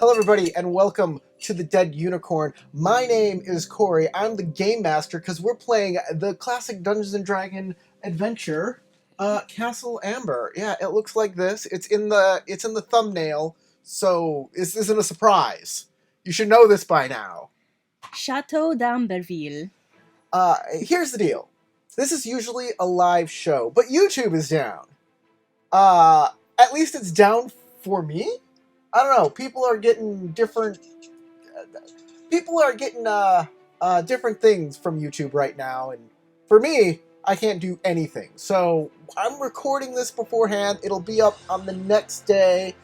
Hello, everybody, and welcome to the Dead Unicorn. My name is Corey. I'm the game master because we're playing the classic Dungeons and Dragon adventure, Castle Amber. Yeah, it looks like this. It's in the thumbnail, so this isn't a surprise. You should know this by now. Chateau d'Amberville. Here's the deal. This is usually a live show, but YouTube is down. At least it's down for me. I don't know. People are getting different different things from YouTube right now, and for me, I can't do anything. So I'm recording this beforehand. It'll be up on the next day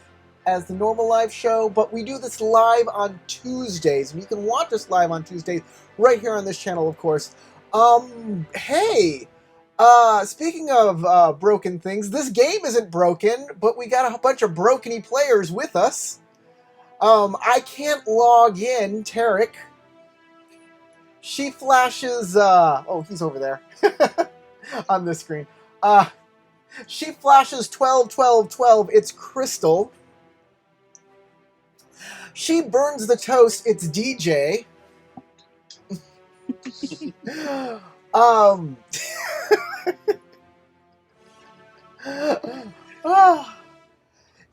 as the normal live show, but we do this live on Tuesdays, and you can watch us live on Tuesdays right here on this channel, of course. Hey, speaking of broken things, this game isn't broken, but we got a bunch of broken-y players with us. I can't log in, Tarek. She flashes, oh, he's over there on this screen. She flashes 12, 12, 12. It's Crystal. She burns the toast. It's DJ.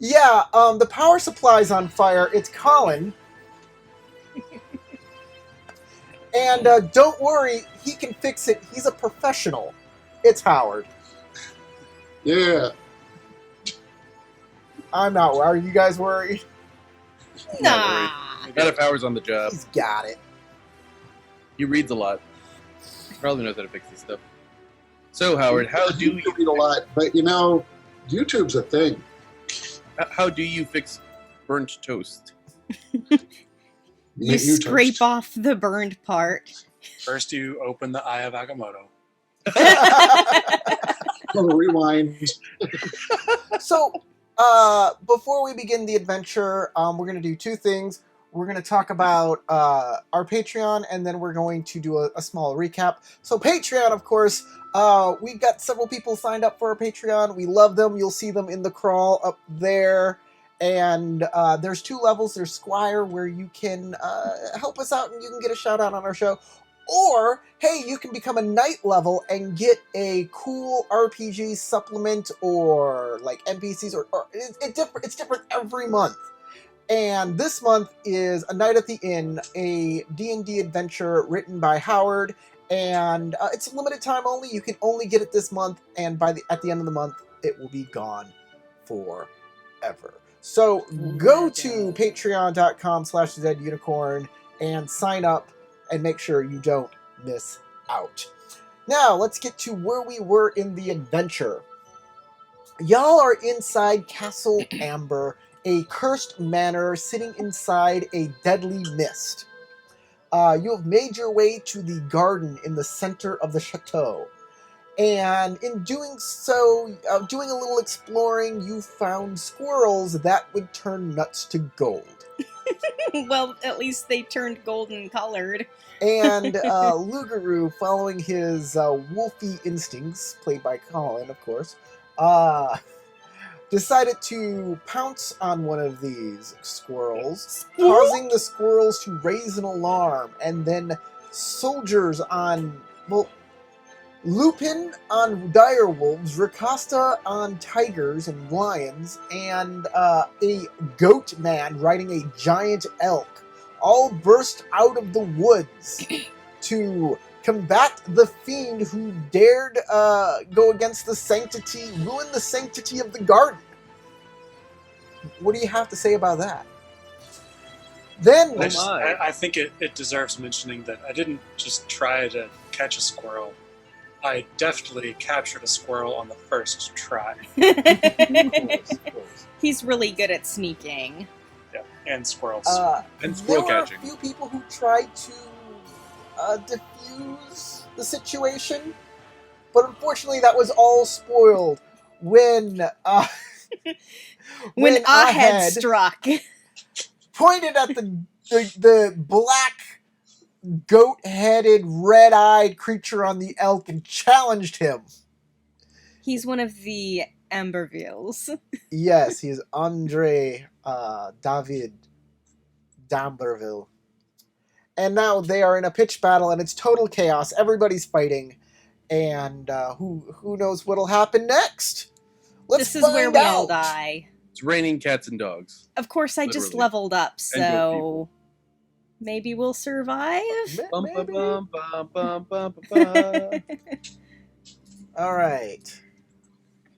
Yeah, the power supply's on fire. It's Colin. And don't worry, he can fix it. He's a professional. It's Howard. Yeah. I'm not worried. Are you guys worried? Nah. Not if Howard's on the job. He's got it. He reads a lot. He probably knows how to fix this stuff. So, Howard, how do You read a lot, but you know, YouTube's a thing. you fix burnt toast? You scrape off the burned part. First, you open the Eye of Agamotto. Rewind. So, before we begin the adventure, we're going to do two things. We're going to talk about our Patreon, and then we're going to do a small recap. So, Patreon, of course, we've got several people signed up for our Patreon. We love them. You'll see them in the crawl up there. And there's two levels. There's Squire, where you can help us out and you can get a shout out on our show. Or, hey, you can become a Knight level and get a cool RPG supplement or like NPCs. Or it's different every month. And this month is A Night at the Inn, a D&D adventure written by Howard. And it's limited time only. You can only get it this month. And at the end of the month, it will be gone forever. So go to patreon.com/deadunicorn and sign up and make sure you don't miss out. Now, let's get to where we were in the adventure. Y'all are inside Castle Amber, a cursed manor sitting inside a deadly mist. You have made your way to the garden in the center of the chateau. And in doing so, doing a little exploring, you found squirrels that would turn nuts to gold. Well, at least they turned golden colored. And Lugaroo, following his wolfy instincts, played by Colin, of course, decided to pounce on one of these squirrels, causing the squirrels to raise an alarm. And then soldiers on, well, Lupin on direwolves, Rakasta on tigers and lions, and a goat man riding a giant elk all burst out of the woods to combat the fiend who dared go against ruin the sanctity of the garden. What do you have to say about that? Then, I think it deserves mentioning that I didn't just try to catch a squirrel. I definitely captured a squirrel on the first try. of course. He's really good at sneaking. Yeah, and squirrels. And squirrel there catching. were a few people who tried to diffuse the situation, but unfortunately that was all spoiled when When Ahed struck. pointed at the black goat-headed, red-eyed creature on the elk and challenged him. He's one of the Ambervilles. Yes, he is Andre David d'Amberville. And now they are in a pitched battle, and it's total chaos. Everybody's fighting, and who knows what'll happen next? Let's This is where find we all out. die. It's raining cats and dogs. Of course, I just Literally. leveled up, And good people. so maybe we'll survive. Bum, Maybe. bum, bum, bum, bum, bum, bum. All right.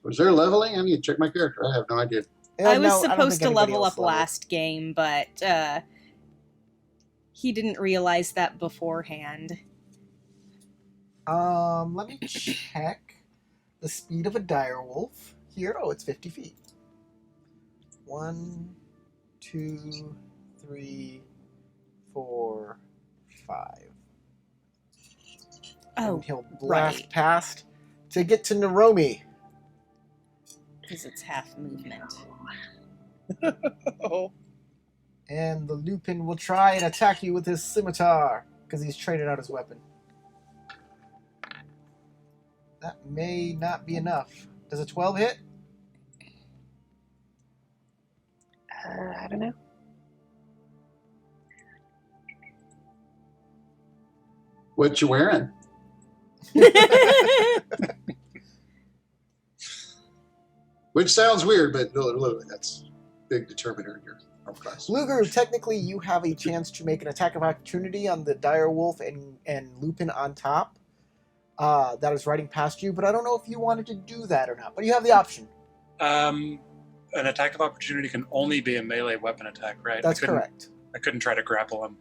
Was there leveling? I need to check my character. I have no idea. I was No, don't supposed think to anybody level else up leveled. last game, but he didn't realize that beforehand. Let me check the speed of a direwolf. Here, oh, it's 50 feet. 1, 2, 3, 4, 5. Oh, And he'll blast right. past to get to Naromi. because it's half movement. Oh. And the Lupin will try and attack you with his scimitar, because he's traded out his weapon. That may not be enough. Does a 12 hit? I don't know. What you wearing? Which sounds weird, but literally that's a big determiner in your armor class. Luger, technically you have a chance to make an attack of opportunity on the direwolf and Lupin on top. That is riding past you, but I don't know if you wanted to do that or not. But you have the option. An attack of opportunity can only be a melee weapon attack, right? That's I couldn't, correct. I couldn't try to grapple him.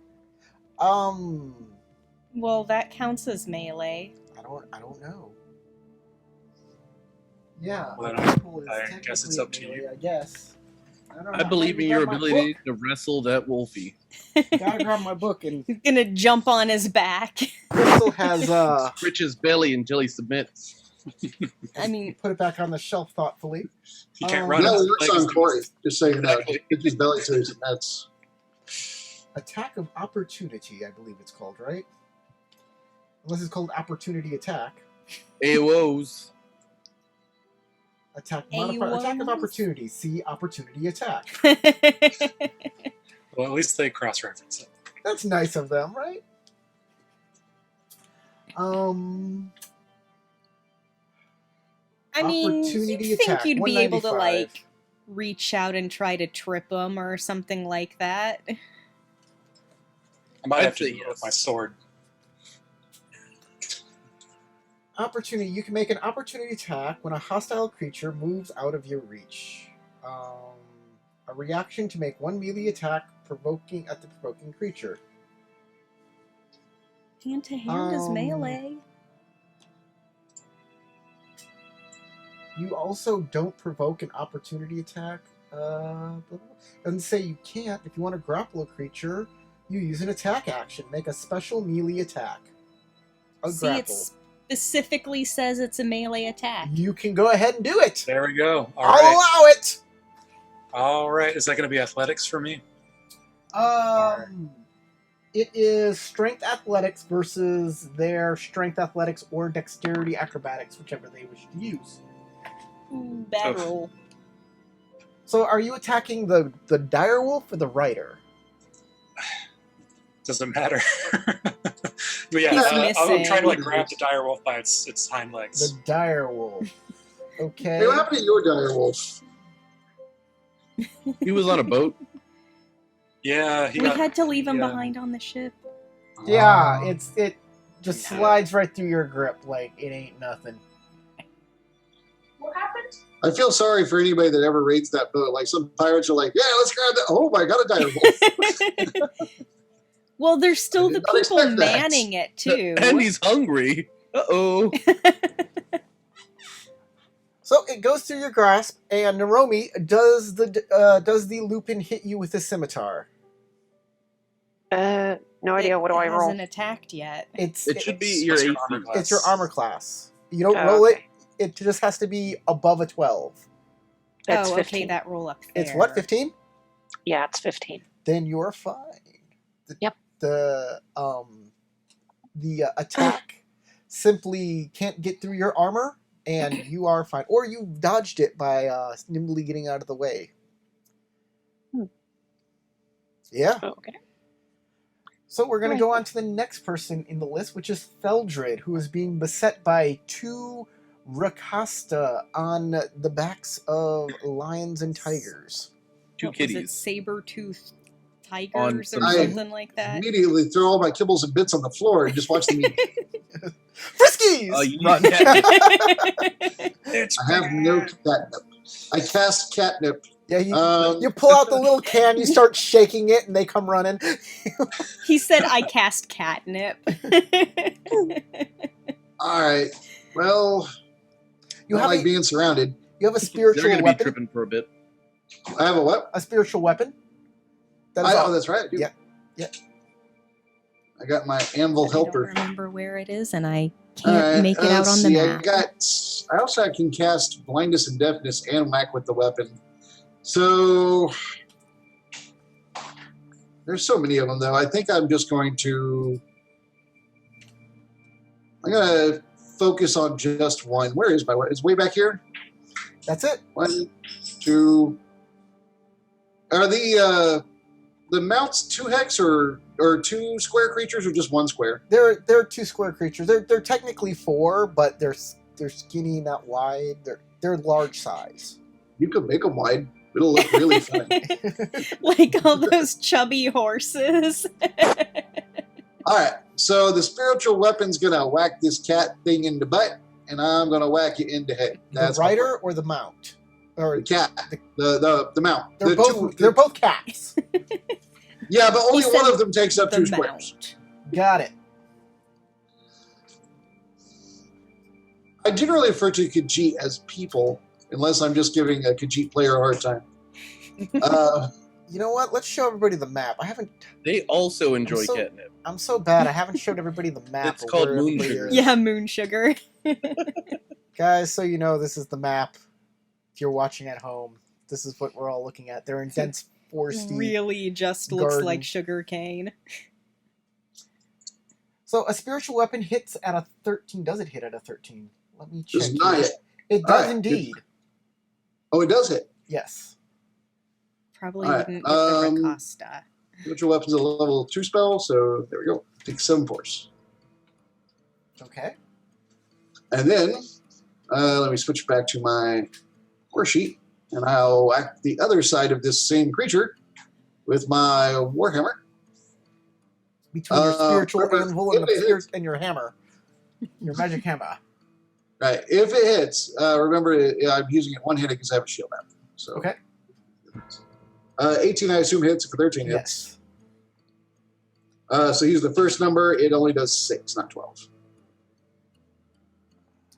Well, that counts as melee. I don't know. Yeah, Well, grapple is I guess it's up to technically you. melee, I guess. I don't know. I believe in Grab your my ability book. to wrestle that wolfie. Gotta grab my book, and He's gonna jump on his back. Crystal has Rich his belly until he submits. I mean, put it back on the shelf thoughtfully. He can't Um, run. That his works legs on Corey, just so you know. Exactly. It's his belly suits, and that's Attack of opportunity, I believe it's called, right? Unless it's called opportunity attack. AOs. Attack modifier. Attack of AOs? opportunity. See opportunity attack. Well, at least they cross-reference it. That's nice of them, right? I mean, Opportunity you'd think attack, you'd be able to 195. like reach out and try to trip him or something like that. I might I'd have to say do it with yes. my sword. Opportunity. You can make an opportunity attack when a hostile creature moves out of your reach. A reaction to make one melee attack provoking at the provoking creature. Hand to hand is Um, melee. You also don't provoke an opportunity attack. Doesn't say you can't. If you want to grapple a creature, you use an attack action. Make a special melee attack. A See, it grapple. specifically says it's a melee attack. You can go ahead and do it. There we go. All I'll right. allow it. All right. Is that going to be athletics for me? It is strength athletics versus their strength athletics or dexterity acrobatics, whichever they wish to use. Ooh, bad Oof. roll. So, are you attacking the direwolf or the rider? Doesn't matter. But yeah, He's I'm missing. trying to like grab the direwolf by its hind The legs. direwolf. Okay. Hey, what happened to your direwolf? He was on a boat. Yeah, he We got, had to leave him yeah. behind on the ship. Yeah, it just Yeah. slides right through your grip like it ain't nothing. I feel sorry for anybody that ever raids that boat. Like some pirates are like, "Yeah, let's grab that." Oh my god, a direwolf! Well, there's still I the did not people expect that. manning it too. And he's hungry. Uh-oh. So it goes through your grasp, and Naromi, does the Lupin hit you with a scimitar? No idea. What do I It roll? hasn't attacked yet. It Should be It's your your AC. armor class. it's your armor class. You don't Oh, roll okay. it. It just has to be above a 12. It's oh, 15. okay, that roll up there. It's what, 15? Yeah, it's 15. Then you're fine. Yep. The attack simply can't get through your armor, and you are fine. Or you dodged it by nimbly getting out of the way. Yeah. Okay. So we're going to go on to the next person in the list, which is Theldred, who is being beset by 2 Rakasta on the backs of lions and tigers. 2 What was it, kitties. saber-toothed tigers On or some- something like that? Immediately throw all my kibbles and bits on the floor and just watch them eat. Friskies! Oh, you Run. need catnip. It's I have no bad. catnip. I cast catnip. Yeah, you Um, pull out the little can, you start shaking it, and they come running. He said, "I cast catnip." all right. Well, You I have like a, being surrounded. you have a They're spiritual gonna be weapon. tripping for a bit. I have a what? A spiritual weapon. That is Oh, all. that's right. I do. Yeah. I got my anvil I don't helper. remember where it is, and I All can't right, make it out let's on the see, map. I also can cast blindness and deafness and whack with the weapon. So there's so many of them, though. I think I'm just going to. I'm gonna focus on just one. Where is my? It's way back here. That's it. 1, 2. Are the mounts 2 hex or 2 square creatures or just 1 square? They're 2 square creatures. They're technically 4, but they're skinny, not wide. They're large size. You could make them wide. It'll look really fun. Like all those chubby horses. All right, so the spiritual weapon's gonna whack this cat thing in the butt, and I'm gonna whack it in the head. The my rider or the mount? Or plan. The cat, the mount. they're The both two- they're both cats. Yeah, but only He one said of them takes up The 2 squares. mount. Got it. I generally refer to Khajiit as people, unless I'm just giving a Khajiit player a hard time. You know what? Let's show everybody the map. They also enjoy so- catnip. I'm so bad. I haven't showed everybody the map. It's of called where moon everybody sugar. is. Yeah, moon sugar. Guys, so you know, this is the map. If you're watching at home, this is what we're all looking at. They're in dense foresty. Really just looks garden. like sugar cane. So a spiritual weapon hits at a 13. Does it hit at a 13? Let me check. Does not here. hit. It does Alright. indeed. Oh, it does hit. Yes. Probably Alright, wouldn't with the um, Rakasta. Spiritual weapon's a level 2 spell, so there we go. Take 7 force. Okay. And then, let me switch back to my war sheet, and I'll whack the other side of this same creature with my warhammer. Between your spiritual remember, anvil and, if it hits- and your hammer. Your magic hammer. Right. If it hits, remember I'm using it one-handed because I have a shield out. So Okay. 18, I assume hits. For 13 hits. Yes. So use the first number. It only does 6, not 12.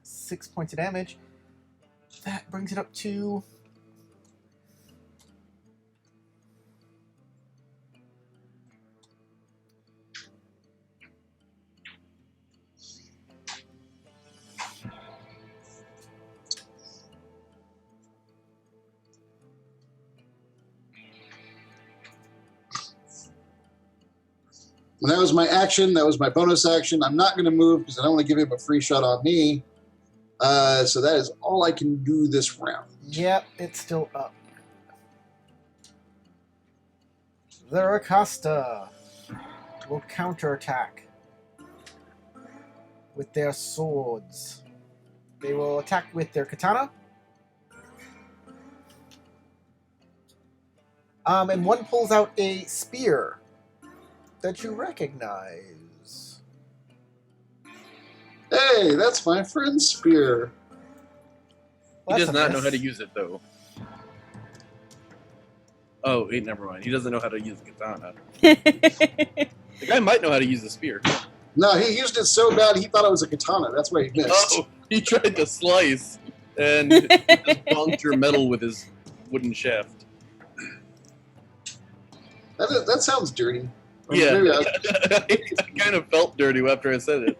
6 points of damage. That brings it up to... And that was my action. That was my bonus action. I'm not going to move because I don't want to give him a free shot on me. So that is all I can do this round. Yep, it's still up. The Rakasta will counterattack with their swords. They will attack with their katana. And one pulls out a spear that you recognize. Hey, that's my friend's spear. He Well, does that's a not know miss. how to use it, though. Oh, wait, never mind. He doesn't know how to use the katana. The guy might know how to use the spear. No, he used it so bad he thought it was a katana. That's why he missed. Oh, he tried to slice and just bonked your metal with his wooden shaft. That sounds dirty. Or Yeah, maybe I kind of felt dirty after I said it.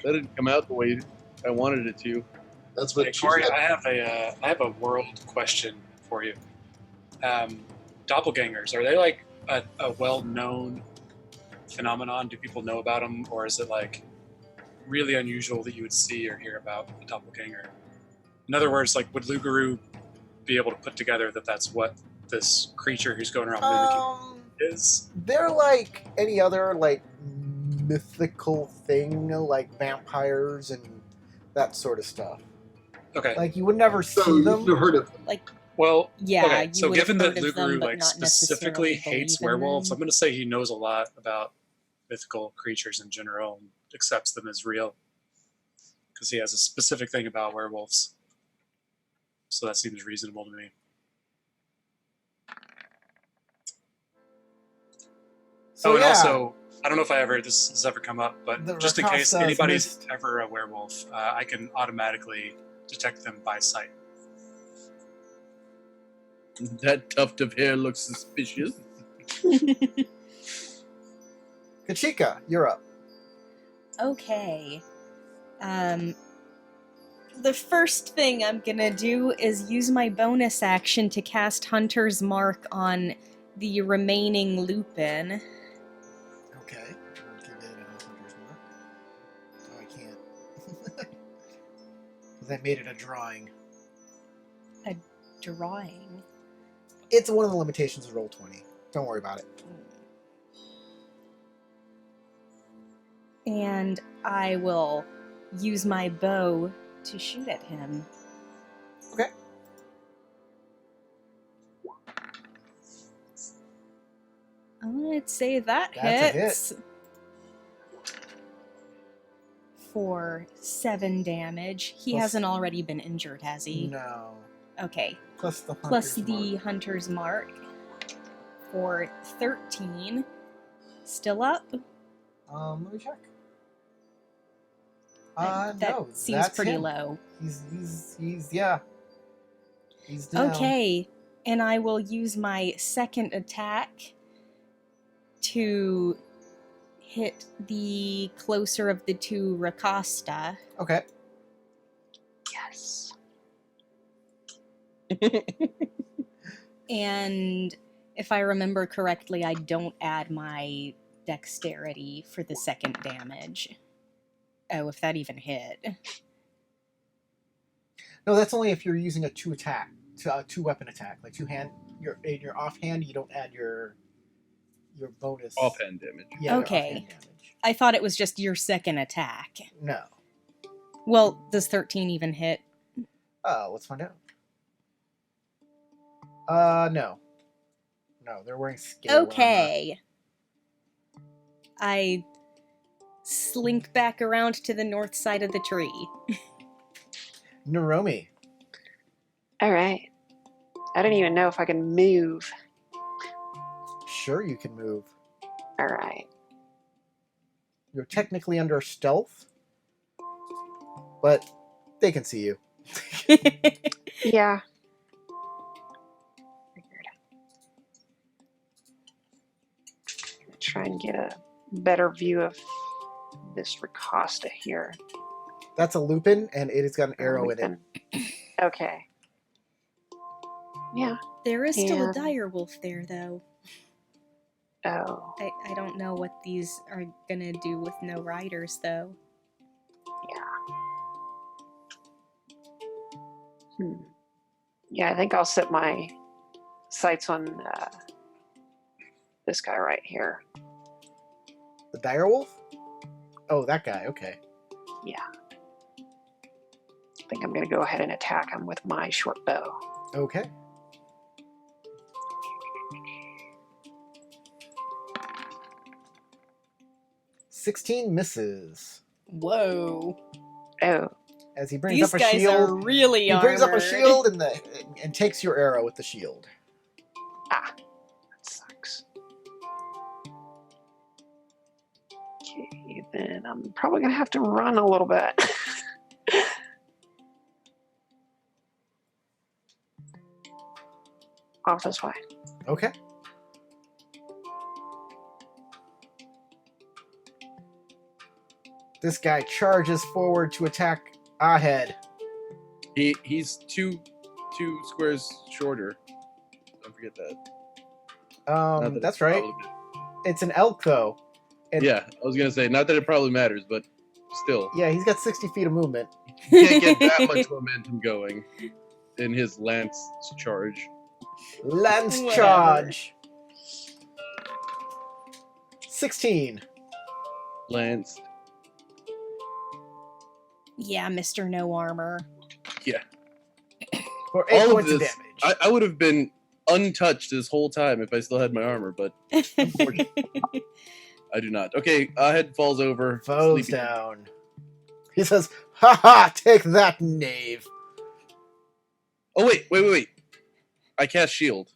That didn't come out the way I wanted it to. that's Hey, what she Corey, said. I have a world question for you. Doppelgangers, are they like a well-known phenomenon? Do people know about them, or is it like really unusual that you would see or hear about a doppelganger? In other words, like would Lugaru be able to put together that that's what this creature who's going around mimicking is? They're like any other like mythical thing, like vampires and that sort of stuff. Okay. Like you would never see So them. you've heard of Well, Yeah. okay. You So would have given that heard of them, Luguru but like not specifically necessarily hates believe in werewolves, them. I'm going to say he knows a lot about mythical creatures in general and accepts them as real because he has a specific thing about werewolves. So that seems reasonable to me. So and yeah, also, I don't know if this has ever come up, but The just in case Rakastas anybody's missed- ever a werewolf, I can automatically detect them by sight. That tuft of hair looks suspicious. Kachika, you're up. Okay. The first thing I'm gonna do is use my bonus action to cast Hunter's Mark on the remaining Lupin. Okay. I'll give it a Hunter's Mark. Oh, I can't. Because I made it a drawing. Drawing. It's one of the limitations of Roll20. Don't worry about it. And I will use my bow to shoot at him. Okay. I'd say that That's a hit. hits. For 7 damage. He Plus- hasn't already been injured, has he? No. Okay. Plus the Plus Hunter's the Mark. Hunter's Mark for 13. Still up? Let me check. That No, seems that's pretty him. low. He's yeah. He's down. Okay, and I will use my second attack to hit the closer of the two Rakasta. Okay. Yes. And if I remember correctly, I don't add my dexterity for the second damage. Oh, if that even hit. No, that's only if you're using a two weapon attack, like in your offhand. You don't add your bonus Offhand damage. Yeah, your Okay. offhand damage. I thought it was just your second attack. No. Well, does 13 even hit? Let's find out. No. No, they're wearing scale armor. Okay. I slink back around to the north side of the tree. Naromi. All right. I don't even know if I can move. Sure, you can move. All right. You're technically under stealth, but they can see you. Yeah. Figured. Gonna try and get a better view of this Rakasta here. That's a Lupin, and it has got an arrow in it. Okay. Yeah. There is still a And- dire wolf there, though. Oh. I don't know what these are gonna do with no riders, though. Yeah, I think I'll set my sights on this guy right here. The direwolf? Oh, that guy. Okay. Yeah. I think I'm going to go ahead and attack him with my short bow. Okay. "16 misses Whoa. Oh, as he brings These up a guys shield. are really He brings up a armored. shield and takes your arrow with the shield. that sucks. Okay, then I'm probably going to have to run a little bit. Off this way. Okay. This guy charges forward to attack Ahead. He's two squares shorter. Don't forget that. Not that That's it right. probably- It's an elk, though. And- Yeah, I was gonna say not that it probably matters, but still, Yeah, he's got 60 feet of movement. he can't get that much momentum going in his lance charge. Lance Whatever. charge. 16 Lance. Yeah, Mr. No Armor. Yeah. for 8 All of points of this, damage. I would have been untouched this whole time if I still had my armor, but unfortunately, I do not. Okay, Ahed falls over. Falls sleepy. down. He says, "Ha ha! Take that, knave." Oh, wait. I cast shield.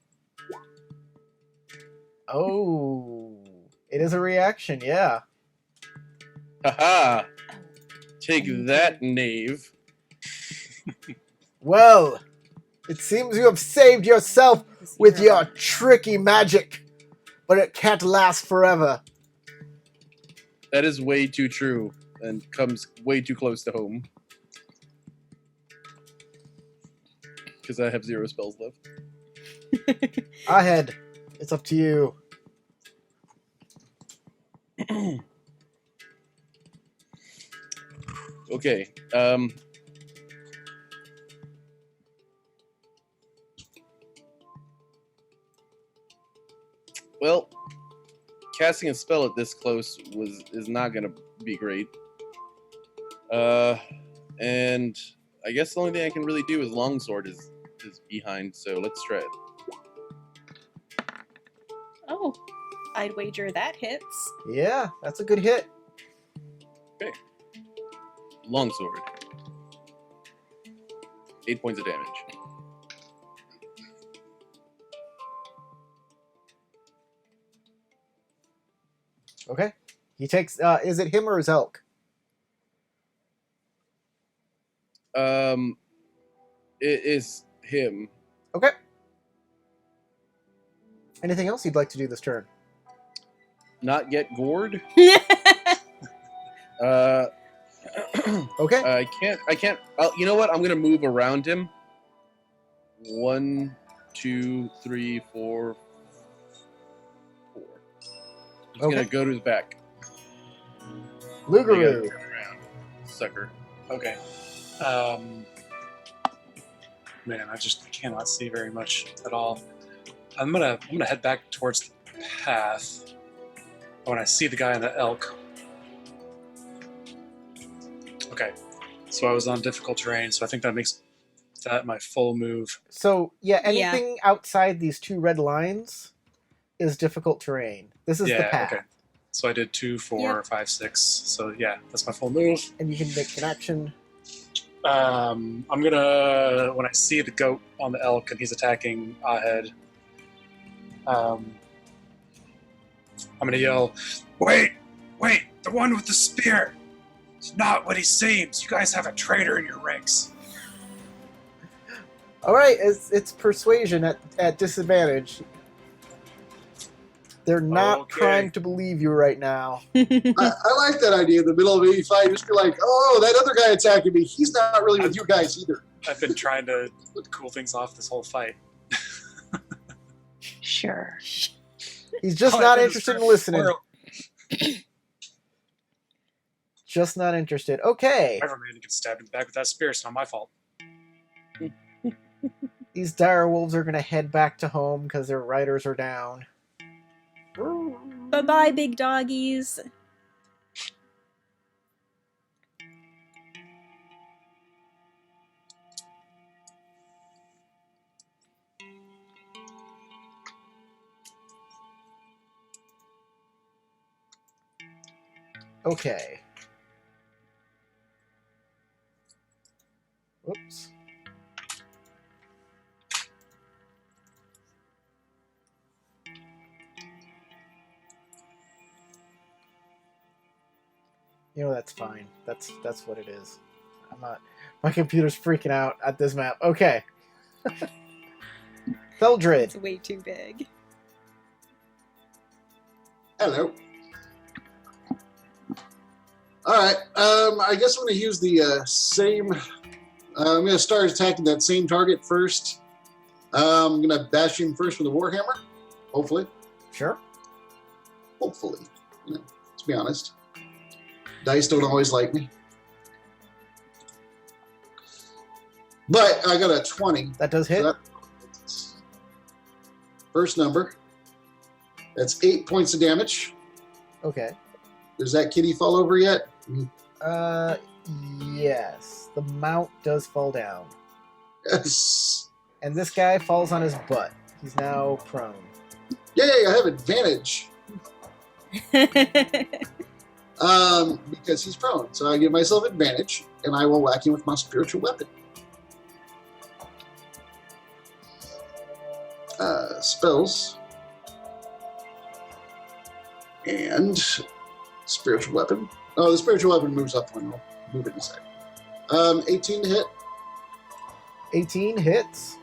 Oh, it is a reaction. Yeah. Haha. Take that, knave. Well, it seems you have saved yourself with your tricky magic, but it can't last forever. That is way too true and comes way too close to home. Because I have 0 spells left. Ahead, it's up to you. Okay. Well, casting a spell at this close is not gonna be great. And I guess the only thing I can really do is longsword is behind, so let's try it. Oh, I'd wager that hits. Yeah, that's a good hit. Longsword. 8 points of damage. Okay. He takes. Is it him or his elk? It is him. Okay. Anything else you'd like to do this turn? Not get gored. Okay. I can't. You know what? I'm gonna move around him. 1, 2, 3, 4, 4. He's Okay. gonna go to his back. You gotta Lugaroo. turn around, sucker. Okay. Man, I just cannot see very much at all. I'm gonna head back towards the path when I see the guy in the elk. Okay. So I was on difficult terrain, so I think that makes that my full move. So yeah, Yeah. anything outside these 2 red lines is difficult terrain. This is the Yeah, path, okay. So I did 2, 4, Yep. 5, 6. So yeah, that's my full move. and you can make an action. I'm gonna, when I see the goat on the elk and he's attacking Ahed, I'm gonna yell, "Wait, the one with the spear! It's not what he seems. You guys have a traitor in your ranks." All right, it's persuasion at disadvantage. They're not Okay. trying to believe you right now. I like that idea. In the middle of any fight, just be like, "Oh, that other guy attacking me. He's not really with you guys either." I've been trying to cool things off this whole fight. Sure. He's just Oh, not I interested in understand. listening. Just not interested. Okay. Whoever man gets stabbed in the back with that spear, it's not my fault. These dire wolves are going to head back to home because their riders are down. Bye-bye, big doggies. Okay. Whoops. You know, that's fine. That's what it is. I'm not. My computer's freaking out at this map. Okay. Theldred. It's way too big. Hello. All right. I guess I'm going to use the same. I'm going to start attacking that same target first. I'm going to bash him first with a warhammer. Hopefully. Sure. Hopefully. You know, to be honest, dice don't always like me. But I got a 20. That does hit. So First number. That's 8 points of damage. Okay. Does that kitty fall over yet? Yes. The mount does fall down. Yes. And this guy falls on his butt. He's now prone. Yay, I have advantage. Because he's prone. So I give myself advantage, and I will whack him with my spiritual weapon. Spells. And spiritual weapon. Oh, the spiritual weapon moves up one. I'll move it in a sec. 18 to hit. 18 hits.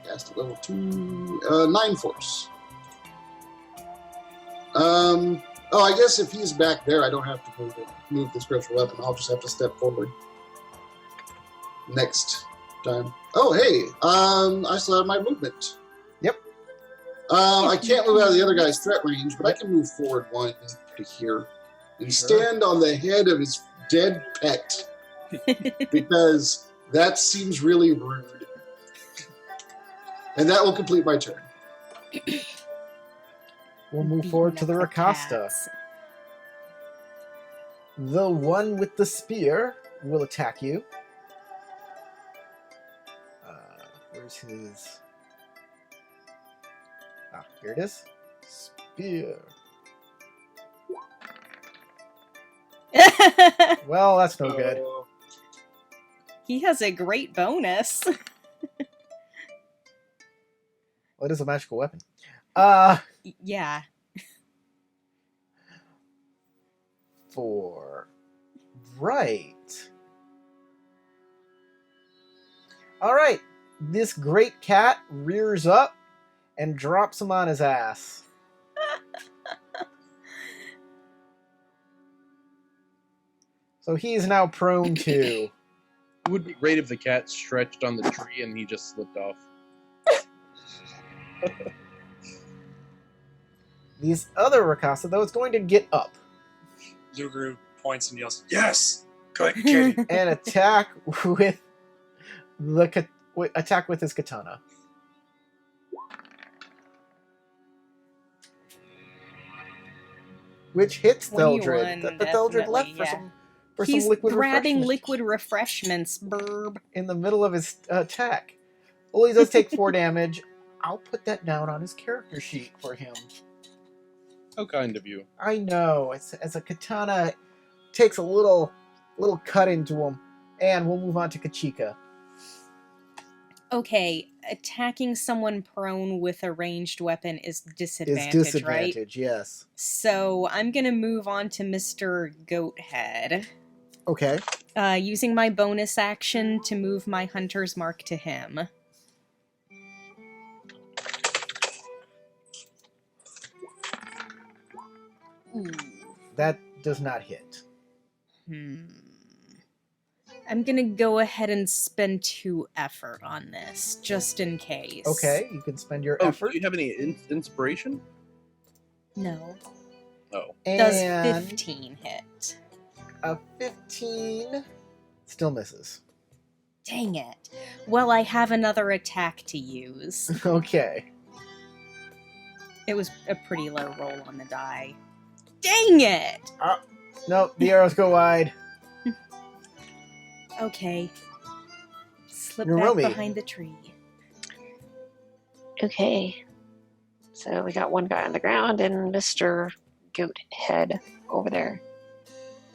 Cast at level 2. 9 force. Oh, I guess if he's back there, I don't have to move the spiritual weapon. I'll just have to step forward. Next time. Oh, hey. I still have my movement. Yep. I can't move out of the other guy's threat range, but I can move forward 1 to here and stand on the head of his dead pet because that seems really rude. And that will complete my turn. We'll move forward to the Rakasta. The one with the spear will attack you. Where's his... Ah, here it is. Spear. Well, that's no good. He has a great bonus. Well, it is a magical weapon. Yeah. Right. Alright. This great cat rears up and drops him on his ass. So he is now prone to. It would be great if the cat stretched on the tree and he just slipped off. These other Rakasa, though, it's going to get up Lugru points and yells, "Yes! Good kitty!" and attack with his katana. Which hits Theldred. 21, But Theldred left definitely, for He's some liquid grabbing refreshment liquid refreshments, burb. in the middle of his attack. Well, he does take 4 damage. I'll put that down on his character sheet for him. How kind of you. I know. As a katana takes a little cut into him. And we'll move on to Kachika. Okay, attacking someone prone with a ranged weapon is Is disadvantage, disadvantage, right? yes. So I'm gonna move on to Mr. Goathead, Okay. using my bonus action to move my hunter's mark to him. Ooh. That does not hit. I'm gonna go ahead and spend 2 effort on this, just in case. Okay, you can spend your Oh, effort. do you have any inspiration? No. Oh. Does And 15 hit? a 15 still misses. Dang it. Well, I have another attack to use. Okay. It was a pretty low roll on the die. Dang it! Nope, the arrows go wide. Okay. Slip Naromi. back behind the tree. Okay. So we got one guy on the ground and Mr. Goathead over there.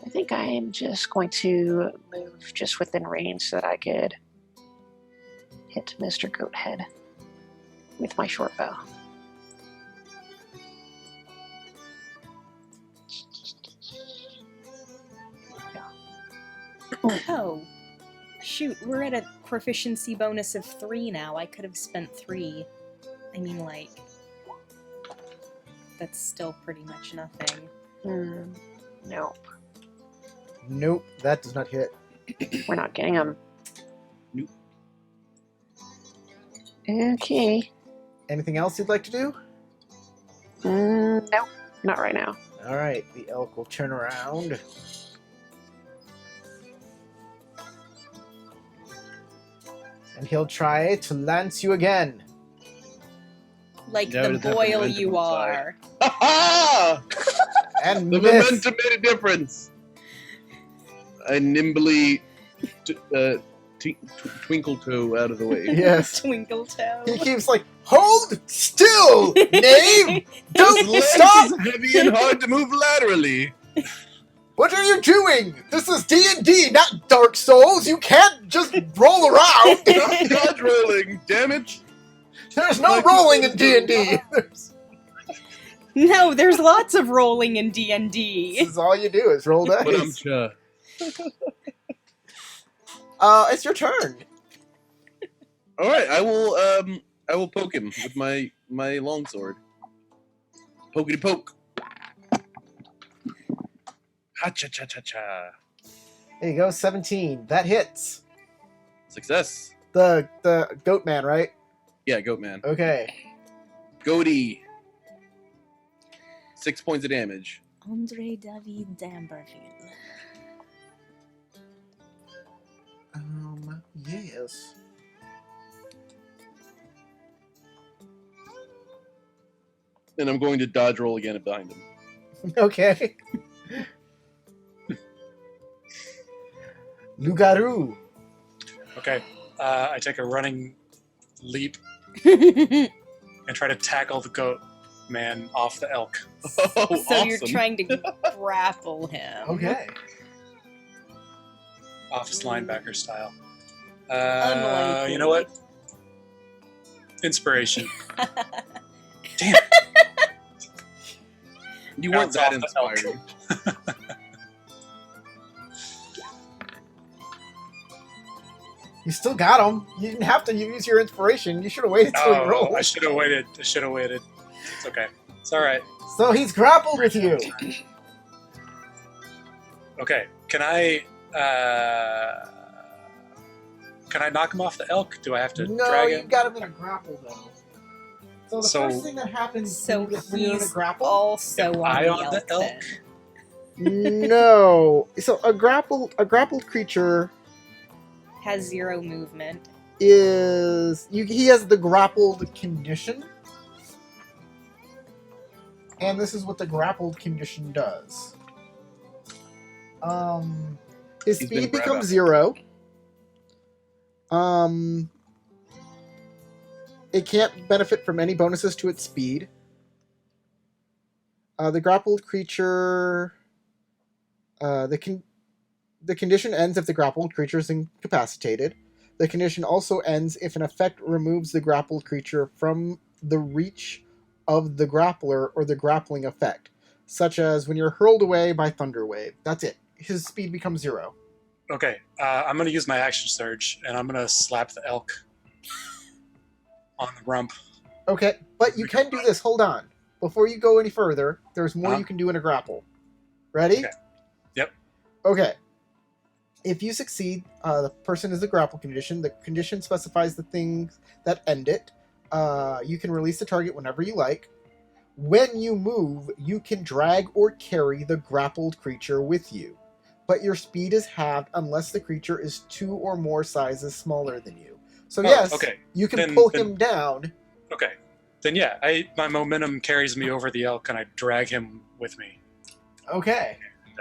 I think I am just going to move just within range so that I could hit Mr. Goathead with my short bow. Oh. Shoot, we're at a proficiency bonus of 3 now. I could have spent 3. I mean, like... That's still pretty much nothing. Nope. Nope, that does not hit. We're not getting him. Nope. Okay. Anything else you'd like to do? Nope. Not right now. Alright, the elk will turn around. And he'll try to lance you again. Like Now the it does have boil momentum you inside. are. Ha And The miss. momentum made a difference. I nimbly twinkle toe out of the way. Yes. Twinkle toe. He keeps like, hold still, knave! Don't This stop! lens is heavy and hard to move laterally. What are you doing? This is D&D, not Dark Souls. You can't just roll around. Stop dodge rolling, damn it! There's no rolling in D&D. No, there's lots of rolling in This D&D. is all you do is roll But I'm dice. sure. It's your turn. All right, I will poke him with my longsword. Pokety poke. Ha cha cha cha cha. There you go, 17. That hits. Success. The goat man, right? Yeah, goat man. Okay. Goaty. 6 points of damage. Andre David Damberville. Yes. And I'm going to dodge roll again behind him. Okay. Lugaru. Okay. I take a running leap and try to tackle the goat man off the elk. Oh, So you're awesome. trying to grapple him. Okay. Office linebacker style. Unlikely. You know what? Inspiration. Damn. You weren't Bounce that off the elk. inspiring. You still got him. You didn't have to use your inspiration. You should have waited till he Oh, rolled. I should have waited. It's okay. It's all right. So he's grappled with you. Okay. Can I knock him off the elk? Do I have to No, drag you him? got him in a grapple though. So the So- first thing that happens So when you're in a he's grapple. also Am on I the on the elk. elk? then. No. So a grappled creature Has 0 movement. is he has the grappled condition. And this is what the grappled condition does. His He's been speed grab becomes out. 0. It can't benefit from any bonuses to its speed. The grappled creature, the condition ends if the grappled creature is incapacitated. The condition also ends if an effect removes the grappled creature from the reach of the grappler or the grappling effect, such as when you're hurled away by Thunder Wave. That's it. His speed becomes 0. Okay. I'm gonna use my action surge and I'm gonna slap the elk on the rump. Okay, but you can do this. Hold on. Before you go any further, there's more Uh-huh. you can do in a grapple. Ready? Okay. Yep. Okay. If you succeed, the person is the grapple condition. The condition specifies the things that end it. You can release the target whenever you like. When you move, you can drag or carry the grappled creature with you. But your speed is halved unless the creature is 2 or more sizes smaller than you. So Oh, yes, okay. you can Then- pull then- him down. Okay. Then yeah, my momentum carries me over the elk and I drag him with me. Okay. And,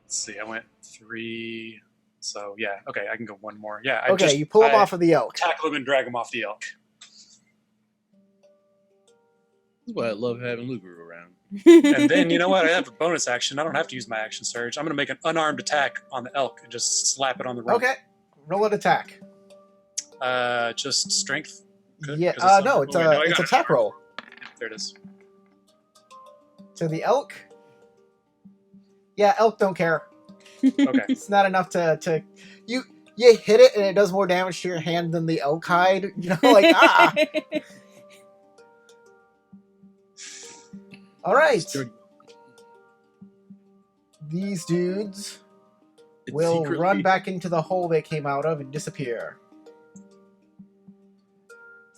let's see, I went 3. So yeah, okay, I can go one more. Yeah, Okay, you pull him off of the elk. tackle him and drag him off the elk. This is why I love having Luger around. And then you know what? I have a bonus action. I don't have to use my action surge. I'm gonna make an unarmed attack on the elk and just slap it on the rump. Okay. Roll an attack. Just strength. Good, Yeah. 'cause No, it's oh, wait, no, I it's got it. attack roll. There it is. To the elk. Yeah, elk don't care. Okay. It's not enough to you hit it and it does more damage to your hand than the elk hide. You know, like ah. All right. These dudes It's will secretly- run back into the hole they came out of and disappear.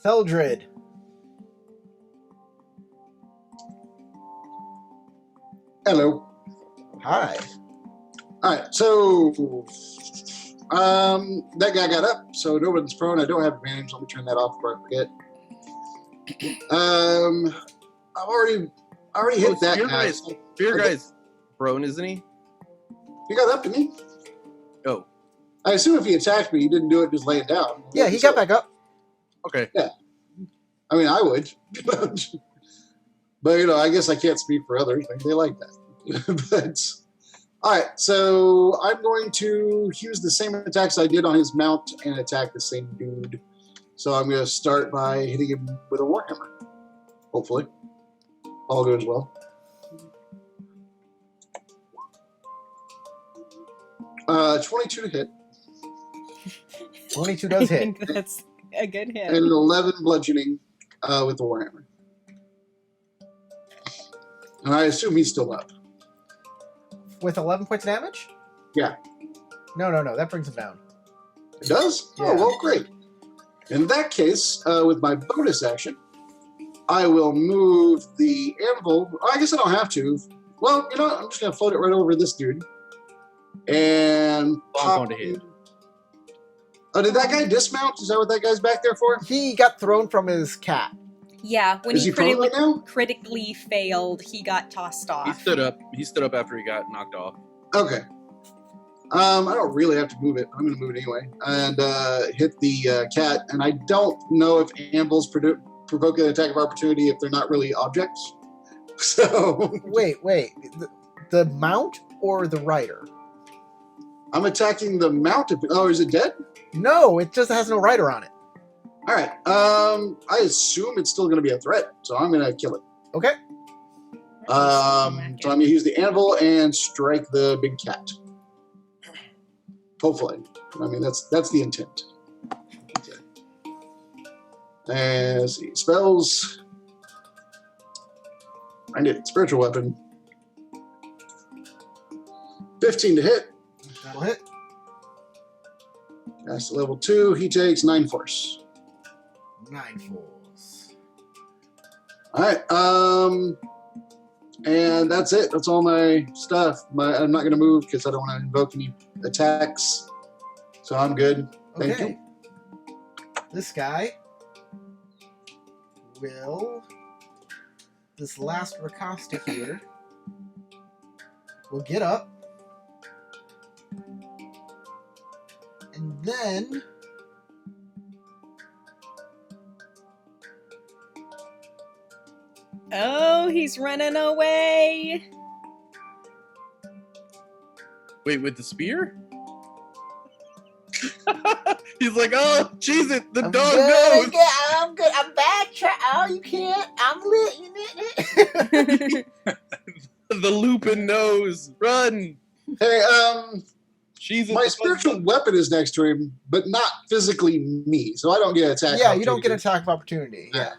Theldred. Hello. Hi. All right, so that guy got up, so no one's prone. I don't have advantage. Let me turn that off before I forget. I've already hit that Spear guy. guys. Spear Okay. guy's prone, isn't he? He got up to me. Oh, I assume if he attacked me, he didn't do it just laying down. Yeah, he got back up. okay. I mean, I would. But, you know, I guess I can't speak for others. Maybe they like that. But, all right. So I'm going to use the same attacks I did on his mount and attack the same dude. So I'm going to start by hitting him with a Warhammer. Hopefully. All goes well. 22 to hit. 22 I does hit. think that's a good hit. And an 11 bludgeoning with the Warhammer. And I assume he's still up. With 11 points of damage? Yeah. No. That brings him down. It does? Yeah. Oh, well, great. In that case, with my bonus action, I will move the anvil. I guess I don't have to. Well, you know what? I'm just going to float it right over this dude. And I'm going to hit. Oh, did that guy dismount? Is that what that guy's back there for? He got thrown from his cat. Yeah, when Is he he prone right now? critically failed, he got tossed off. He stood up. He stood up after he got knocked off. Okay. I don't really have to move it. I'm going to move it anyway. And hit the cat. And I don't know if anvils provoke an attack of opportunity if they're not really objects. So Wait. The mount or the rider? I'm attacking the mount. Oh, is it dead? No, it just has no rider on it. All right. I assume it's still going to be a threat, so I'm going to kill it. Okay. So I'm going to use the anvil and strike the big cat. Hopefully. I mean, that's the intent. Okay. And let's see. Spells. I need spiritual weapon. 15 to hit. That'll hit. That's level 2. He takes 9 force. 9 fools. All right. And that's it. That's all my stuff. I'm not going to move because I don't want to invoke any attacks. So I'm good. Thank Okay. you. This guy will. This last Rakasta here will get up. And then. Oh, he's running away. Wait, with the spear? He's like, oh, jeez, it, the I'm dog good, knows. I'm good. I'm back. Oh, you can't. I'm lit. The Lupin knows. Run. Hey, She's my spiritual weapon is next to him, but not physically me, so I don't get attacked. Yeah, you don't get attack of opportunity. Yeah.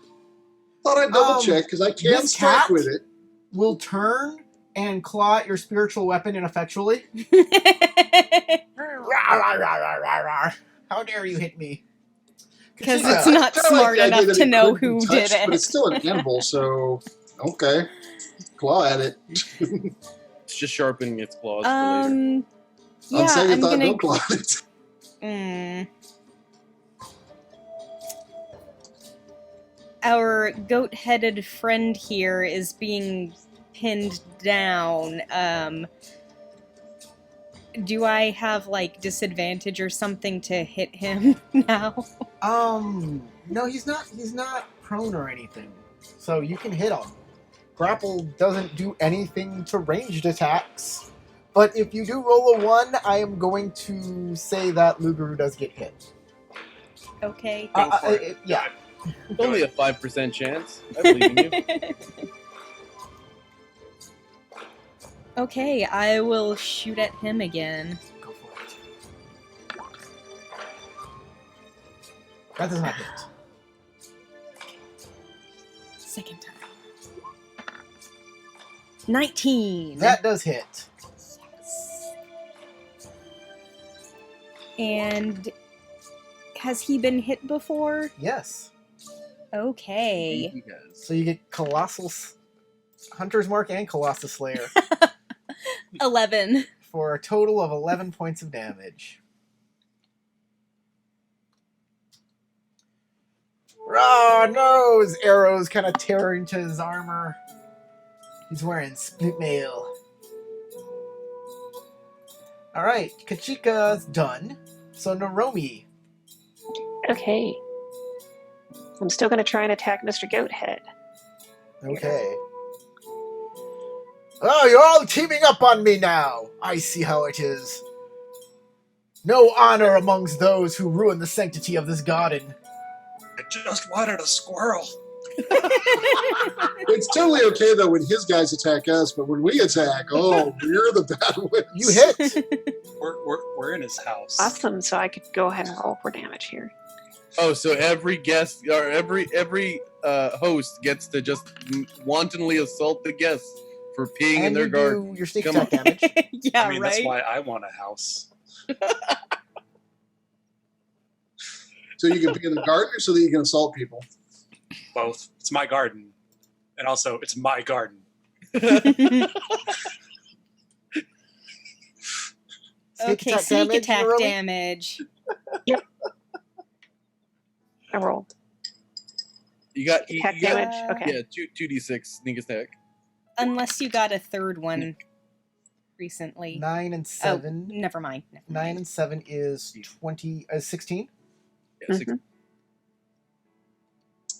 Thought I'd double Um, check because I can this strike cat- with it. Will turn and claw at your spiritual weapon ineffectually. How dare you hit me? 'Cause Yeah, it's I not kinda smart the idea enough that to it know could be who did touched, it. But it's still an anvil, so okay. Claw at it. It's just sharpening its claws for later. Yeah, I'm saying I'm thought gonna. no claw at it. Mm. Our goat-headed friend here is being pinned down. Do I have like disadvantage or something to hit him now? No, he's not prone or anything. So you can hit him. Grapple doesn't do anything to ranged attacks. But if you do roll a 1, I am going to say that Luguru does get hit. Okay. Yeah. It's only a 5% chance. I believe in you. Okay, I will shoot at him again. Go for it. That does not hit. Second time. 19. That does hit. And has he been hit before? Yes. Okay. He has. So you get Hunter's Mark and Colossus Slayer 11. for a total of 11 points of damage. Oh no! His arrows kind of tear into his armor. He's wearing split mail. Alright, Kachika's done. So Naromi. Okay. I'm still going to try and attack Mr. Goathead. Okay. Oh, you're all teaming up on me now. I see how it is. No honor amongst those who ruin the sanctity of this garden. I just wanted a squirrel. It's totally okay though when his guys attack us, but when we attack, oh, we're the bad ones. You hit. We're in his house. Awesome. So I could go ahead and roll for damage here. Oh, so every guest or every host gets to just wantonly assault the guests for peeing in And their you garden. do your sneak Come attack damage. Yeah, I mean, right. that's why I want a house. So you can be in the garden or so that you can assault people? Both. It's my garden. And also, it's my garden. Okay, sneak attack Naromi? damage. I rolled. You got Attack you got- damage? Okay. Yeah, 2d6 sneak attack. Unless you got a third one recently. 9 and Oh, 7. never mind. 9 and 7 is 16. Yeah, six. Mhm.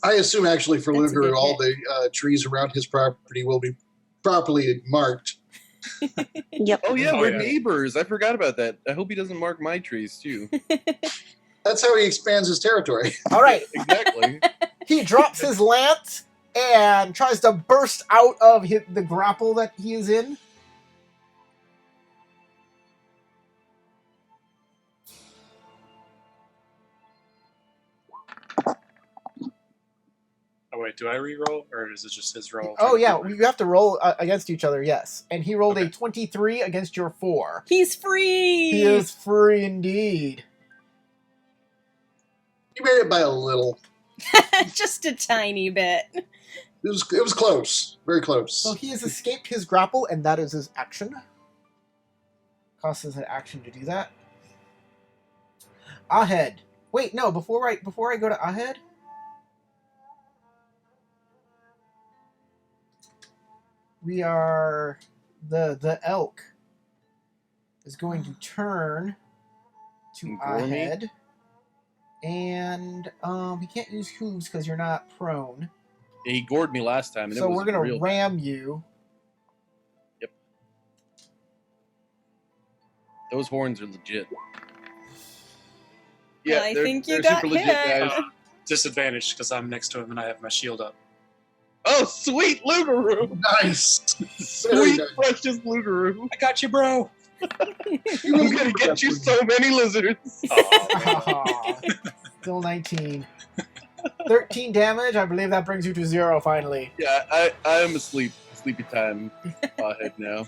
I assume actually for That's a Luger, good all the trees around his property will be properly marked. Yep. Oh yeah, Oh, we're yeah. neighbors. I forgot about that. I hope he doesn't mark my trees too. That's how he expands his territory. All right. Exactly. He drops his lance and tries to burst out of the grapple that he is in. Oh, wait, do I re-roll? Or is it just his roll? Oh yeah, you have to roll against each other, yes. And he rolled a Okay. 23 against your 4. He's free! He is free indeed. He made it by a little. Just a tiny bit. It was close. Very close. So he has escaped his grapple, and that is his action. Costs us an action to do that. Ahead. Wait, no, before I go to Ahead. We are the elk is going to turn to Gormy? Ahead. And he can't use hooves because you're not prone. Yeah, he gored me last time, and So it was we're gonna real. ram you. Those horns are legit. I they're- think you they're got super legit, hit. guys. Disadvantage because I'm next to him and I have my shield up. Oh, sweet Lugaroo! Nice. Very Sweet, nice. precious Lugaroo! I got you, bro. I'm gonna get you so many lizards. Oh, Aw, still 19. 13 damage. I believe that brings you to 0 finally. Yeah, I'm asleep. Sleepy time. Ahead now.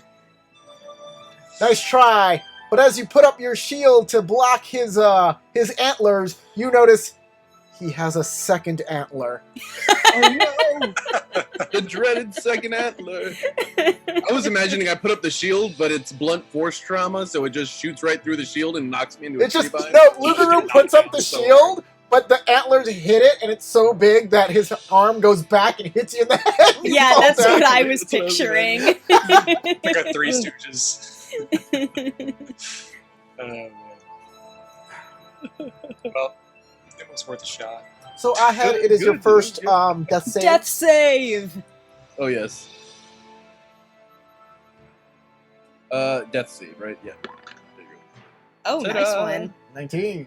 Nice try. But as you put up your shield to block his antlers, you notice he has a second antler. Oh no! The dreaded second antler. I was imagining I put up the shield, but it's blunt force trauma, so it just shoots right through the shield and knocks me into a It just tree vine. no. Lugaroo puts up the shield, but the antlers hit it, and it's so big that his arm goes back and hits you in the head. and you Yeah, fall that's down. what I was That's what I was picturing. I got Three Stooges. Man. Well, it was worth a shot. So Ahead, it is your Good, first good. death save. Death save! Oh yes. Death save, right? Yeah. There you go. Oh, nice Ta-da! one. 19.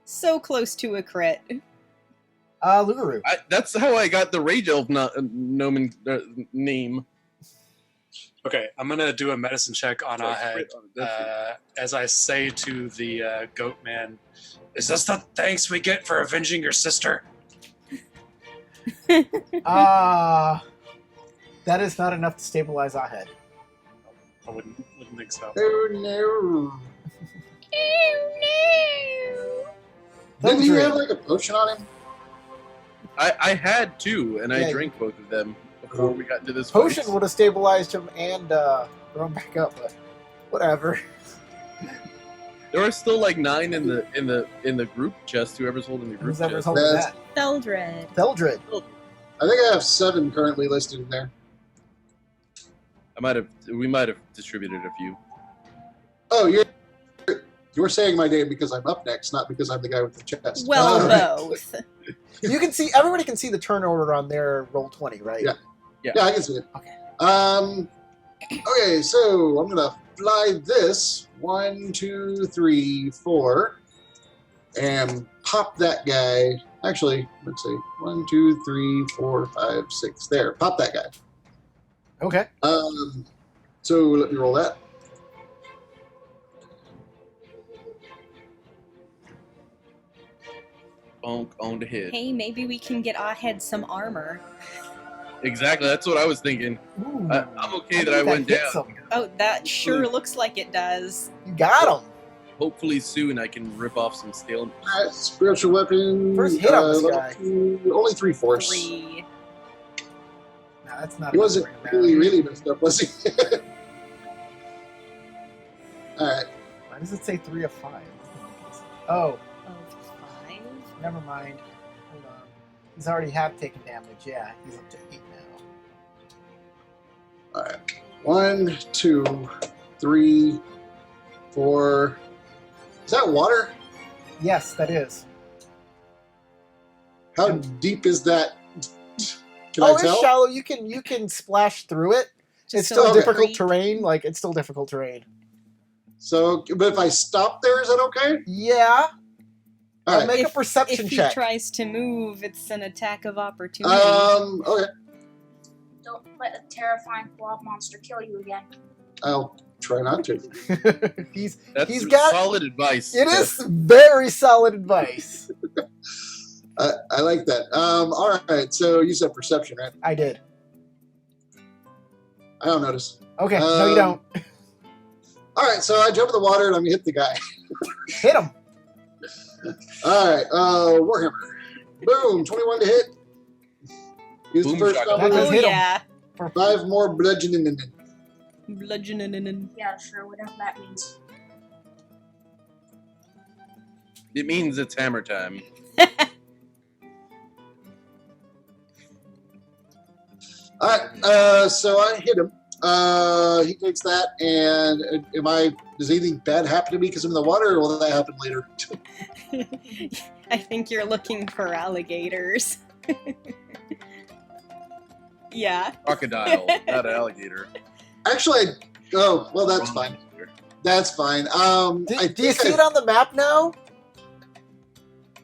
So close to a crit. Lugaroo. That's how I got the Rage Elf nomen name. Okay, I'm gonna do a medicine check on Sorry, Ahead. crit on a death As I say to the goat man, is this the thanks we get for avenging your sister? That is not enough to stabilize Ahead. I wouldn't think so. Oh no. Oh Didn't you Thundering. have like a potion on him? I had two, and Yeah, I drank both of them before we got to this Potion fight. would have stabilized him and thrown him back up, but whatever. There are still like 9 in the group chest. Whoever's holding the group Who's ever chest. holding That's- that? Theldred. Theldred. I think I have 7 currently listed in there. We might have distributed a few. Oh, you're saying my name because I'm up next, not because I'm the guy with the chest. Well, Alright. both. You can see, everybody can see the turn order on their Roll20, right? Yeah. Yeah. Yeah, I can see it. Okay. Okay, so I'm gonna fly this 1, 2, 3, 4, and pop that guy. Actually, let's see, 1, 2, 3, 4, 5, 6. There, pop that guy. Okay. So let me roll that. Bonk on the head. Hey, maybe we can get Ahead some armor. Exactly, that's what I was thinking. Ooh. I'm okay that think I went hit down. some. Oh, that sure looks like it does. You got him. Hopefully soon I can rip off some steel. Alright, spiritual weapon. First hit on this level guy. 2, only 3 force. 3. No, that's not. He wasn't enough to bring him really, down. really messed up, was he? Alright. Why does it say 3 of 5? Oh, Of 5? never mind. Hold on. He's already have taken damage. Yeah, he's up to 8 now. Alright. 1, 2, 3, 4. Is that water? Yes, that is. How deep is that? Can Oh, I tell? it's shallow. You can splash through it. It's Just still so difficult creep. terrain. Like, it's still difficult terrain. So, but if I stop there, is that okay? Yeah. All right. Make a If perception he check. tries to move, it's an attack of opportunity. Okay. Don't let a terrifying blob monster kill you again. I'll try not to. he's That's got. solid advice. It is very solid advice. I like that. All right. So you said perception, right? I did. I don't notice. Okay, no, you don't. All right. So I jump in the water and I'm gonna hit the guy. Hit him. All right. Warhammer. Boom. 21 to hit. Use the Boom first shotgun. number. That Oh hit him. yeah. 5 more bludgeoning. Bludgeoning. Yeah, sure, whatever that means. It means it's hammer time. All right. So I hit him. He takes that, and does anything bad happen to me because I'm in the water, or will that happen later? I think you're looking for alligators. Yeah. Crocodile, not an alligator. Actually, oh well, that's fine. That's fine. Do you see it on the map now?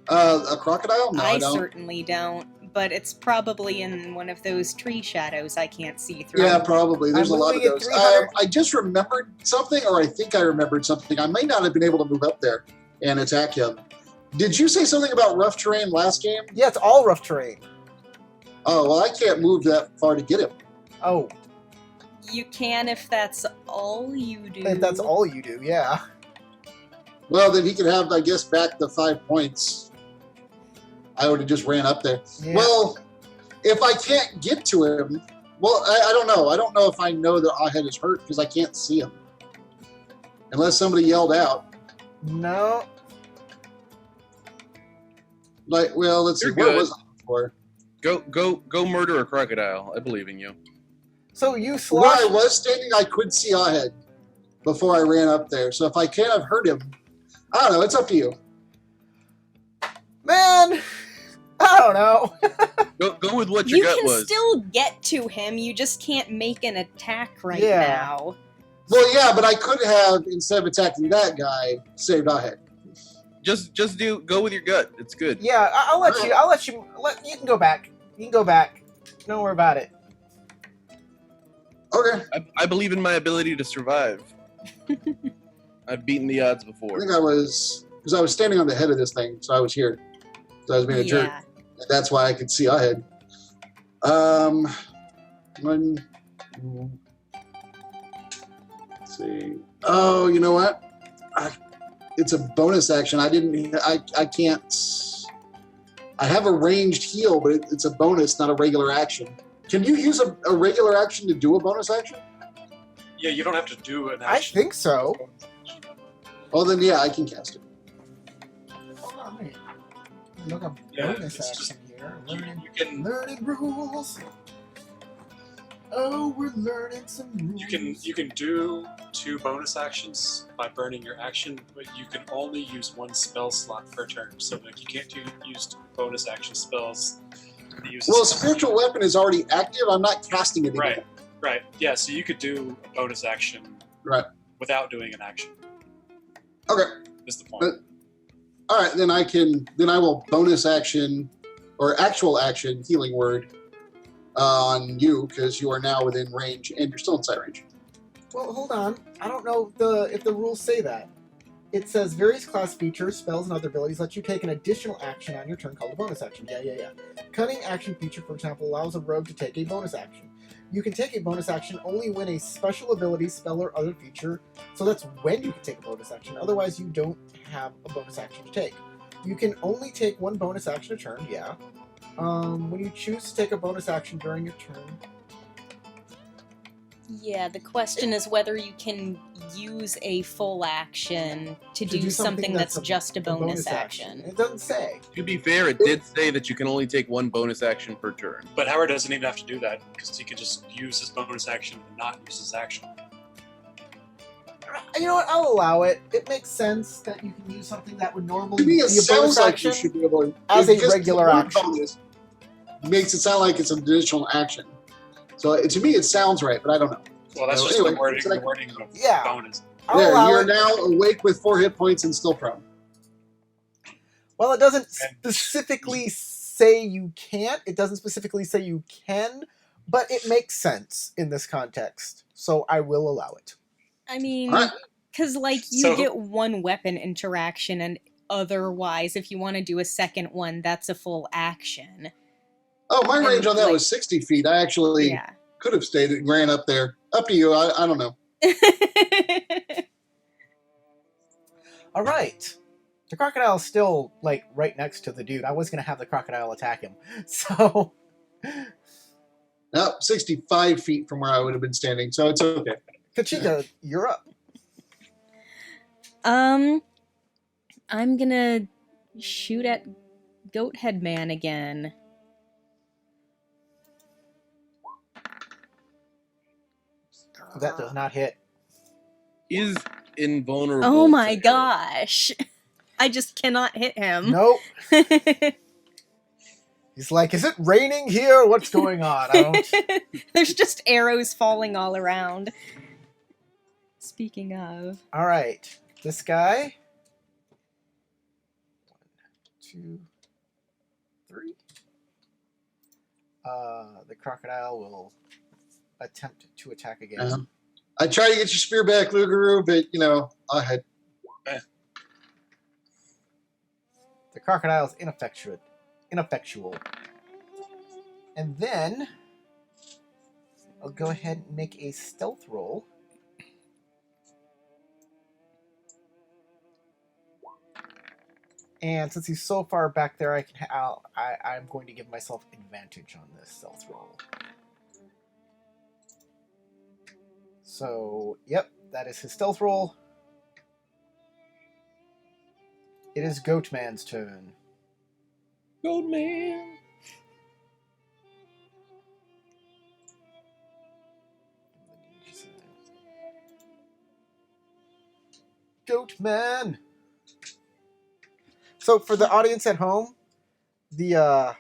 A crocodile? No, I I don't. certainly don't, but it's probably in one of those tree shadows I can't see through. Yeah, probably. There's a I'm lot of moving at those. 300. I just remembered something, or I think I remembered something. I may not have been able to move up there and attack him. Did you say something about rough terrain last game? Yeah, it's all rough terrain. Oh, well, I can't move that far to get him. Oh, You can if that's all you do. if that's all you do, yeah. Well, then he could have, I guess, back the 5 points. I would have just ran up there. Yeah. Well, if I can't get to him, well, I don't know. I don't know if I know that Ahead is hurt because I can't see him. Unless somebody yelled out. No. Like, well, let's see. You're Where good. was I before? Go murder a crocodile. I believe in you. So you Where slosh. I was standing, I could see Ahead before I ran up there. So if I can't have hurt him, I don't know. It's up to you. Man, I don't know. Go with what your You gut can was. still get to him, you just can't make an attack right Yeah. now. Well, yeah, but I could have, instead of attacking that guy, saved Ahead. Just go with your gut. It's good. Yeah, I'll let you. You can go back. You can go back. Don't worry about it. Okay. I believe in my ability to survive. I've beaten the odds I before. think I was, because I was standing on the head of this thing, so I was here. So I was being a jerk. Yeah. And that's why I could see Ahead. Let's see. Oh, you know what? It's a bonus action. I can't. I have a ranged heal, but it's a bonus, not a regular action. Can you use a regular action to do a bonus action? Yeah, you don't have to do an I action. think so. Oh, then yeah, I can cast it. Alright. Look up Yeah, bonus it's just- action here. here. You can Learning rules. Oh, we're learning some rules. you can do 2 bonus actions by burning your action, but you can only use 1 spell slot per turn. So like you can't use 2 bonus action spells. that use a Well, spell. spiritual weapon is already active. I'm not casting it again. Right. Yeah. So you could do a bonus action Right. without doing an action. Okay. Is the point? All right, then I will bonus action or actual action healing word on you because you are now within range and you're still inside range. Well, hold on. I don't know if the rules say that. It says various class features, spells, and other abilities let you take an additional action on your turn called a bonus action. Yeah. Cunning action feature, for example, allows a rogue to take a bonus action. You can take a bonus action only when a special ability, spell, or other feature. So that's when you can take a bonus action. Otherwise, you don't have a bonus action to take. You can only take 1 bonus action a turn, yeah. When you choose to take a bonus action during your turn, Yeah, the question is whether you can use a full action to do something that's just a bonus action. It doesn't say. To be fair, it did say that you can only take 1 bonus action per turn. But Howard doesn't even have to do that because he could just use his bonus action and not use his action. You know what? I'll allow it. It makes sense that you can use something that would normally To me, be it a sounds bonus like action you should be able to as a just regular the word action. bonus makes it sound like it's an additional action. So to me, it sounds right, but I don't know. Well, that's So just anyway, the wording, it's like- the wording of Yeah. bonus. I'll There, allow you're it. now awake with 4 hit points and still prone. Well, it doesn't specifically say you can't. It doesn't specifically say you can, but it makes sense in this context. So I will allow it. I mean, Alright. because like you So- get 1 weapon interaction, and otherwise, if you want to do a second one, that's a full action. Oh, my And, range on that like- was 60 feet. I actually Yeah. could have stayed and ran up there. Up to you. I don't know. All right. The crocodile's still, like, right next to the dude. I was going to have the crocodile attack him. So, No, 65 feet from where I would have been standing, so it's okay. Kachika, you're up. I'm gonna shoot at Goathead Man again. That does not hit. Is invulnerable. Oh my to- gosh. I just cannot hit him. Nope. He's like, is it raining here? What's going on? I don't... There's just arrows falling all around. Speaking of. All right. This guy. 1, 2, 3. The crocodile will attempt to attack again. I try to get your spear back, Lugaroo, but, I had. The crocodile's ineffectual. And then I'll go ahead and make a stealth roll. And since he's so far back there, I'm going to give myself advantage on this stealth roll. So, yep, that is his stealth roll. It is Goatman's turn. Gold man. Goatman. So for the audience at home, the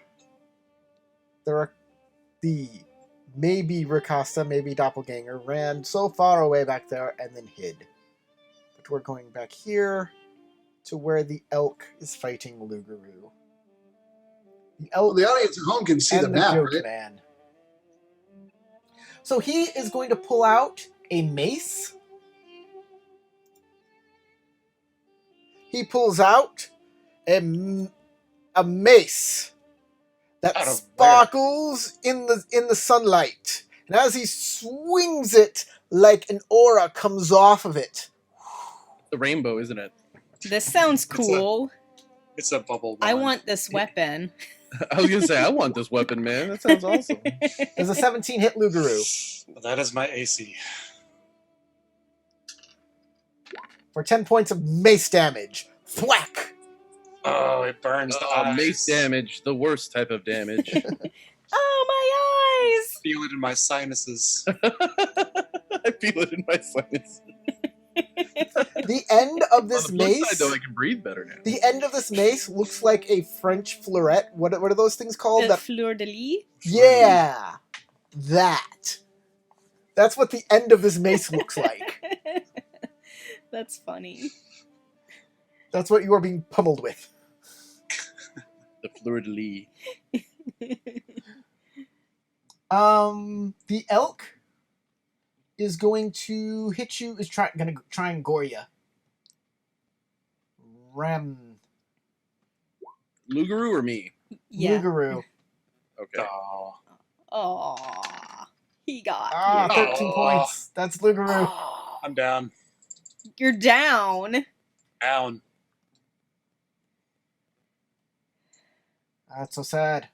maybe Rakasta, maybe Doppelganger ran so far away back there and then hid. But we're going back here to where the elk is fighting Lugaroo. The Well, elk the audience at home can see the and map, Goat right? Man. So he is going to pull out a mace. He pulls out a mace that Out of where? sparkles in the sunlight, and as he swings it, like an aura comes off of it. The rainbow, isn't it? This sounds cool. It's a bubble. I wand. want this weapon. I was gonna say I want this weapon, man. That sounds awesome. There's a 17 hit Lugaroo That is my AC. for 10 points of mace damage. Thwack! Oh, it burns the eyes. Mace damage, the worst type of damage. Oh, my eyes! Feel it in my sinuses. I feel it in my sinus. The end of this On the flip mace. side, though, I can breathe better now. The end of this mace looks like a French fleuret. What are those things called? The That fleur de lis? yeah, that. That's what the end of this mace looks like. That's funny. That's what you are being pummeled with. The fleur de lis. The elk is going to hit you. Is gonna try and gore you. Rem Lugaroo or me? Yeah. Lugaroo. Okay. Oh. Aw. He got Ah, you. 13 Oh. points. That's Lugaroo. I'm down. You're down. Down. That's so sad.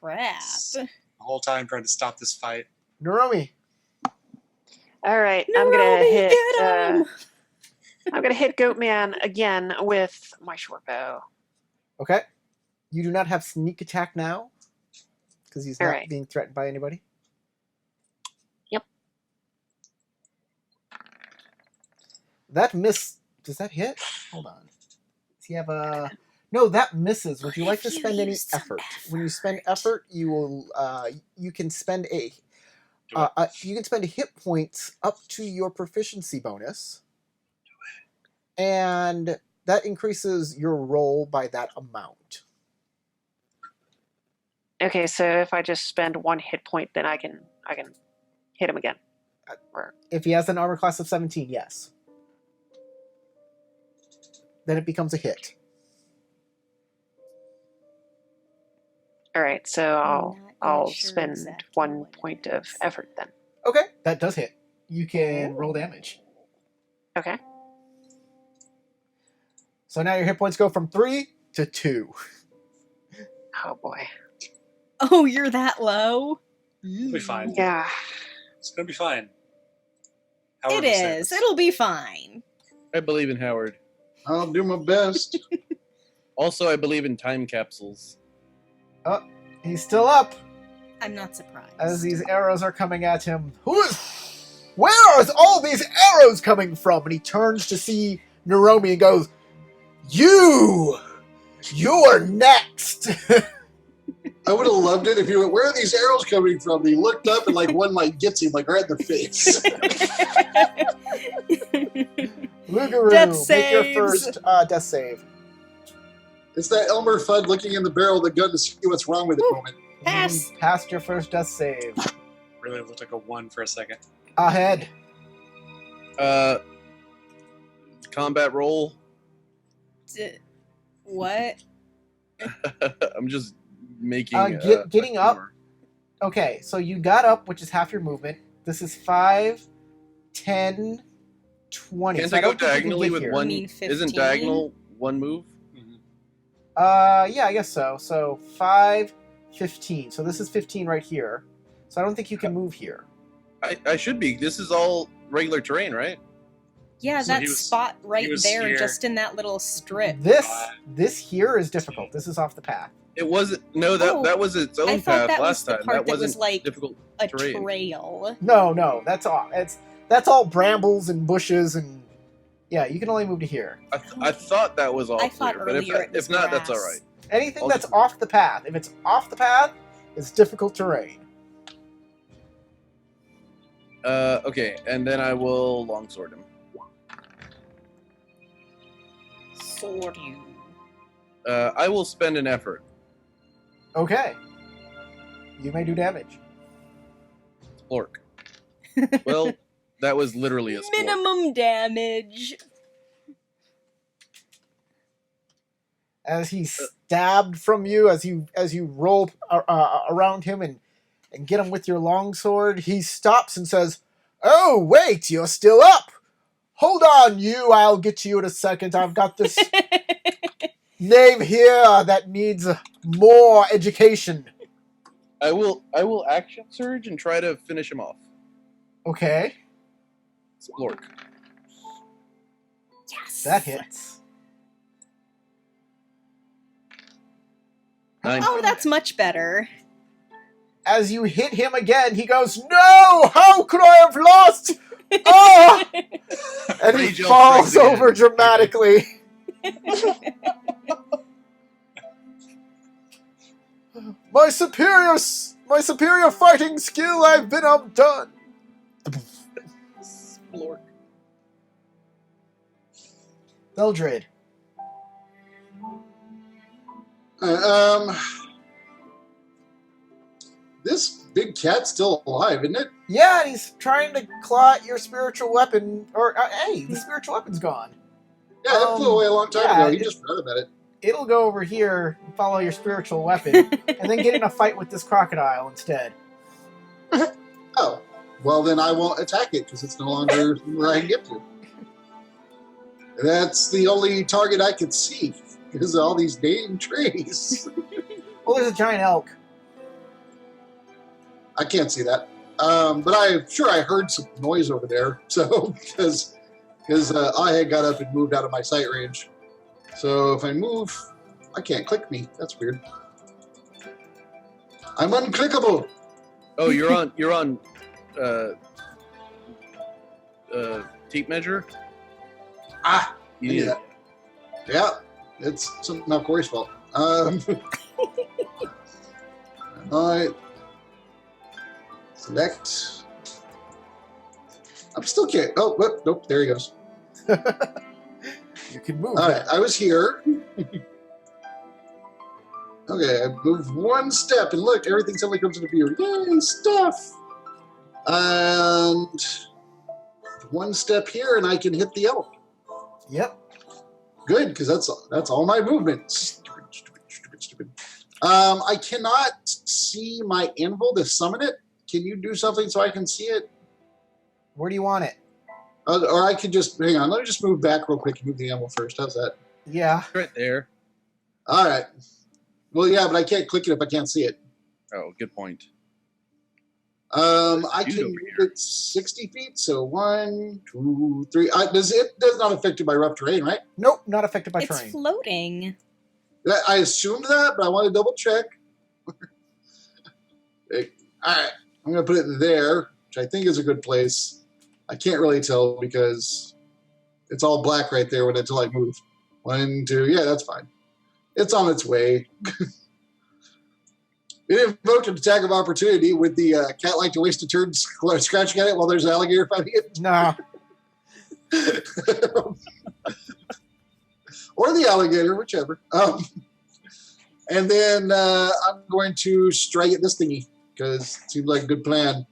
Crap. The whole time trying to stop this fight. Naromi. All right, I'm gonna Naromi, hit. get 'em! I'm gonna hit Goatman again with my short bow. Okay. You do not have sneak attack now because he's not Alright. being threatened by anybody. Yep. That miss. Does that hit? Hold on. Does he have a? No, that misses. Would you like to If you spend any use some effort? When you spend effort, you will. You can spend a. You can spend hit points up to your proficiency bonus, and that increases your roll by that amount. Okay, so if I just spend 1 hit point, then I can hit him again. Or If he has an armor class of 17, yes. Then it becomes a hit. all right, so I'm not I'll sure spend exactly 1 what it point of is. effort then. Okay, that does hit. You can roll damage. Okay. So now your hit points go from 3 to 2. Oh boy. Oh, you're that low? It'll be fine. Yeah. It's gonna be fine. It Howard will say is. this. It'll be fine. I believe in Howard. I'll do my best. Also, I believe in time capsules. He's still up I'm not surprised. as these arrows are coming at him. Where is all these arrows coming from? And he turns to see Naromi and goes, You are next. I would have loved it if you went, where are these arrows coming from? And he looked up and like one like gets him like right in the face. Lugaroo, Death make your saves. first death save. It's that Elmer Fudd looking in the barrel of the gun to see what's wrong with it moment. Pass. You passed your first death save. Really looked like a 1 for a second. Ahead. Combat roll. What? I'm just making. Getting a up. humor. Okay, so you got up, which is half your movement. This is 5, 10, 20. Can't so I go don't think you can diagonally get with here. one? You mean Isn't 15? diagonal one move? Yeah, I guess so. So 5, 15. So this is 15 right here. So I don't think you can move here. I should be. This is all regular terrain, right? Yeah, So that he was- spot right he was there, here. just in that little strip. This here is difficult. This is off the path. It wasn't. No, that Oh, that was its own I thought path that was last the time. part That that wasn't was like difficult a terrain. trail. No, that's all brambles and bushes and yeah, you can only move to here. I thought that was all I thought clear, but earlier it was if not, that's all grass. right. Anything I'll that's just- off the path. If it's off the path, it's difficult terrain. Okay, and then I will longsword him. Sword you. I will spend an effort. Okay. You may do damage. Splork. Well, that was literally a splork. Minimum damage. As he stabbed from you, as you roll around him and get him with your longsword, he stops and says, "Oh, wait, you're still up. Hold on, you. I'll get to you in a second. I've got this name here that needs more education." I will action surge and try to finish him off. Okay, Splork. Yes. that hits. 9. Oh, that's much better. As you hit him again, he goes, "No! How could I have lost?" Oh! And he Rage Elf falls strikes again. over dramatically. My superior fighting skill, I've been outdone. Splork. Eldred. This big cat's still alive, isn't it? Yeah, and he's trying to claw at your spiritual weapon. Or, hey, the spiritual weapon's gone. Yeah, that flew away a long time yeah, ago. You just forgot about it. It'll go over here and follow your spiritual weapon, and then get in a fight with this crocodile instead. Oh, well then I won't attack it because it's no longer where I can get to. That's the only target I can see because of all these damn trees. Well, there's a giant elk. I can't see that, but I'm sure I heard some noise over there. So because I had got up and moved out of my sight range. So if I move, I can't click me. That's weird. I'm unclickable. Oh, you're on tape measure? Ah, You I knew need that. Yeah, it's not Corey's fault. All right. Select. I'm still can't. Oh, whoop, nope. There he goes. You can move. All right, I was here. Okay, I moved one step, and look, everything suddenly comes into view. Yay, stuff! And one step here, and I can hit the elk. Yep. Good, because that's all my movement. Stupid. I cannot see my anvil to summon it. Can you do something so I can see it? Where do you want it? Or I could just hang on. Let me just move back real quick and move the anvil first. How's that? Yeah. right there. All right. Well, yeah, but I can't click it if I can't see it. Oh, good point. I Dude can over move it 60 feet. So 1, 2, 3. Does not affected by rough terrain, right? Nope, not affected by It's terrain. floating. I assumed that, but I want to double check. Okay, all right, I'm gonna put it there, which I think is a good place. I can't really tell because it's all black right there until I move. 1, 2, yeah, that's fine. It's on its way. It invoked an attack of opportunity. Would the cat like to waste a turn scratching at it while there's an alligator fighting it? Nah. Or the alligator, whichever. And then I'm going to strike at this thingy because it seems like a good plan.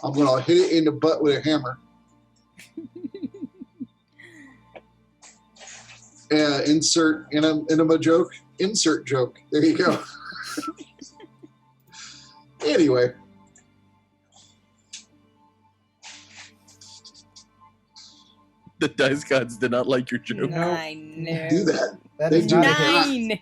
I'm going to hit it in the butt with a hammer. Insert enema joke. Insert joke. There you go. Anyway. The dice gods did not like your joke. No. I know. Do that. That They is do not that. a hit. 9.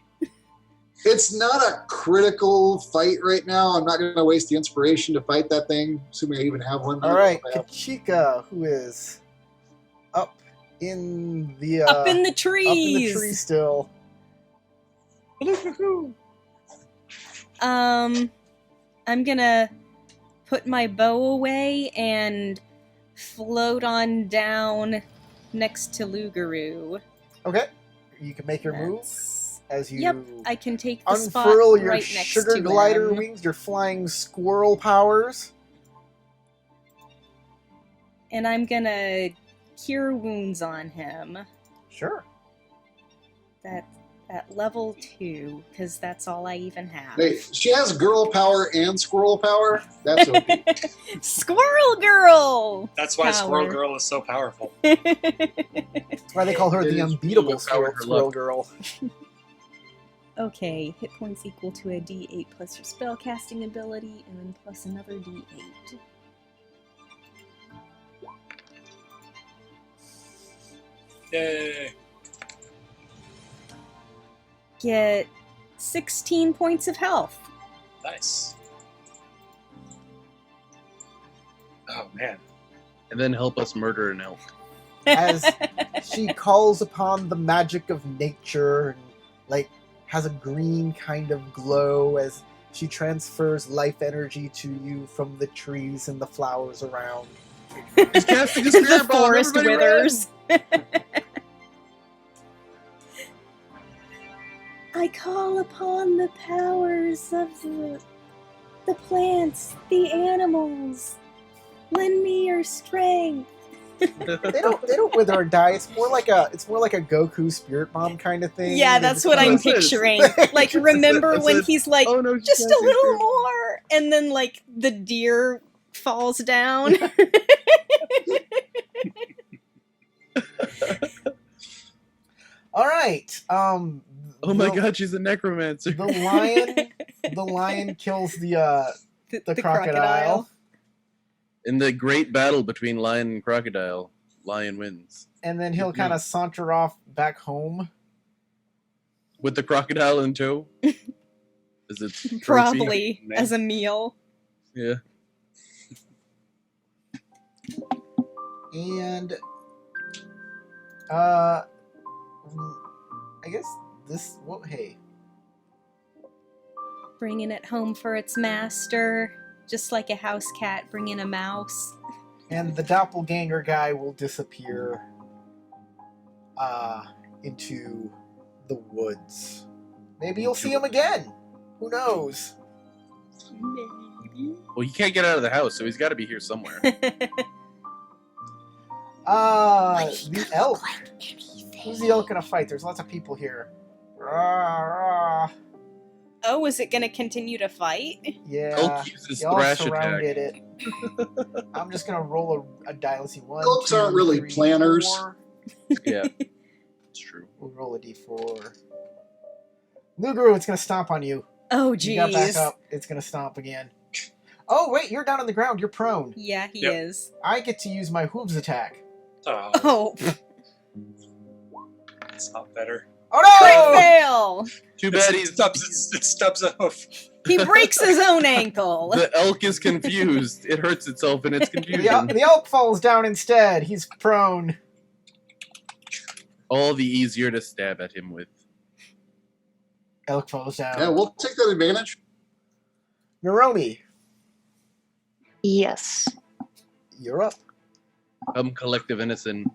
It's not a critical fight right now. I'm not going to waste the inspiration to fight that thing, assuming I even have one. All right, I have- Kachika, who is up in the Up in the up in the trees. tree still. I'm gonna put my bow away and float on down next to Lugaroo. Okay, you can make your move That's- as you Yep, I can take the spot unfurl your right next sugar to glider him. wings, your flying squirrel powers. And I'm gonna cure wounds on him. Sure. That at level 2, because that's all I even have. Wait, she has girl power and squirrel power? That's okay. Squirrel Girl! That's why Power. Squirrel Girl is so powerful. That's why they call her It the is unbeatable full of power and squirrel luck. girl. Okay, hit points equal to a d8 plus your spellcasting ability, and then plus another d8. Yay! Get 16 points of health. Nice. Oh man. And then help us murder an elf. As she calls upon the magic of nature and like has a green kind of glow as she transfers life energy to you from the trees and the flowers around. He's casting a The spirit bomb. forest Everybody withers. I call upon the powers of the plants, the animals. Lend me your strength. They don't wither or die. It's more like a Goku spirit bomb kind of thing. Yeah, They're that's just what I'm kinda- That's it. picturing. Like, remember That's when it. he's like, Oh no, she's just a casting little spirit bomb. more, and then like the deer falls down. All right. Oh my god, she's a necromancer. The lion kills the crocodile, In the great battle between lion and crocodile, lion wins. and then he'll kind of saunter off back home. With the crocodile in tow? Is it trophy? Probably Man. as a meal. Yeah. And I guess this. Well, hey, Bringing it home for its master, just like a house cat bringing a mouse. and the doppelganger guy will disappear into the woods. Maybe you'll see him again. Who knows? Maybe. Well, he can't get out of the house, so he's got to be here somewhere. The elk. Who's the elk gonna fight? There's lots of people here. Rah, rah. Oh, is it gonna continue to fight? Yeah. Elk uses Y'all thrash surrounded attack. it. I'm just gonna roll a die. Let's see. One, Elks two, aren't really three, planners. 4. Yeah, it's true. We'll roll a d4. Luguru, it's gonna stomp on you. Oh, You got back jeez. up. It's gonna stomp again. Oh wait, you're down on the ground. You're prone. Yeah, he Yep. is. I get to use my hooves attack. Oh, Oh, it's not better. Oh crit no! fail! Too bad It he's stubs a hoof. He breaks his own ankle. the elk is confused. It hurts itself in its confusion. The elk falls down instead. He's prone. All the easier to stab at him with. Elk falls down. Yeah, we'll take that advantage. Naromi, Yes. you're up. Come, collective innocent.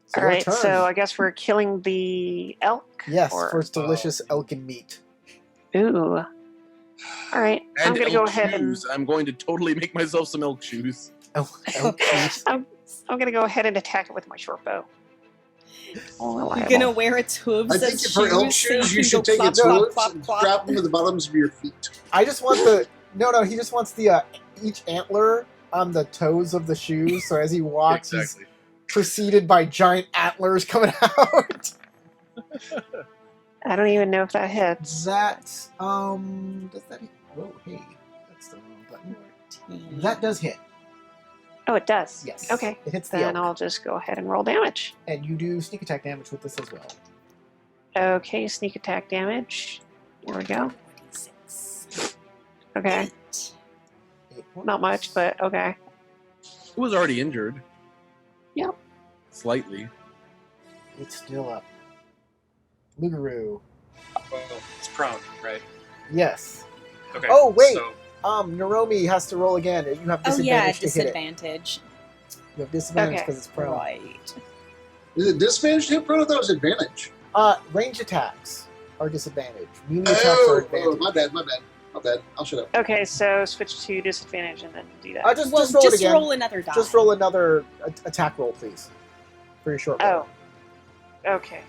It's All your right, turn. so I guess we're killing the elk. Yes, or- for its delicious elkin meat. Ooh. All right, I'm And gonna go elk ahead shoes. I'm going to totally make myself some elk shoes. Elk meat. I'm gonna go ahead and attack it with my short bow. All You're reliable. gonna wear its hooves I think as for elk shoes, shoes, so you should can take go its plop, hooves plop, and plop, strap plop. them to the bottoms of your feet. I just want the no. He just wants the each antler on the toes of the shoes. So as he walks, Exactly. he's preceded by giant antlers coming out. I don't even know if that hits. That does that? Hit? Whoa, hey, that's the wrong button. 14. That does hit. Oh, it does. Yes. Okay. It hits the Then elk, I'll just go ahead and roll damage. and you do sneak attack damage with this as well. Okay, sneak attack damage. There we go. 26. Okay. 8 points. Not much, but okay. It was already injured. Yep. Slightly. It's still up. Lugaroo. Well, it's prone, right? Yes. Okay. Oh, wait. So, Naromi has to roll again. You have Oh disadvantage yeah, to hit it. disadvantage. You have disadvantage Okay. because it's prone. Right. Is it disadvantage to hit prone? I thought it was advantage. Range attacks are disadvantage. Melee attacks are Oh, advantage. my bad. I'll shut up. Okay, so switch to disadvantage and then do that. Just Well, roll it just again. roll another die. Just roll another attack roll, please, for your short roll. Oh. Okay.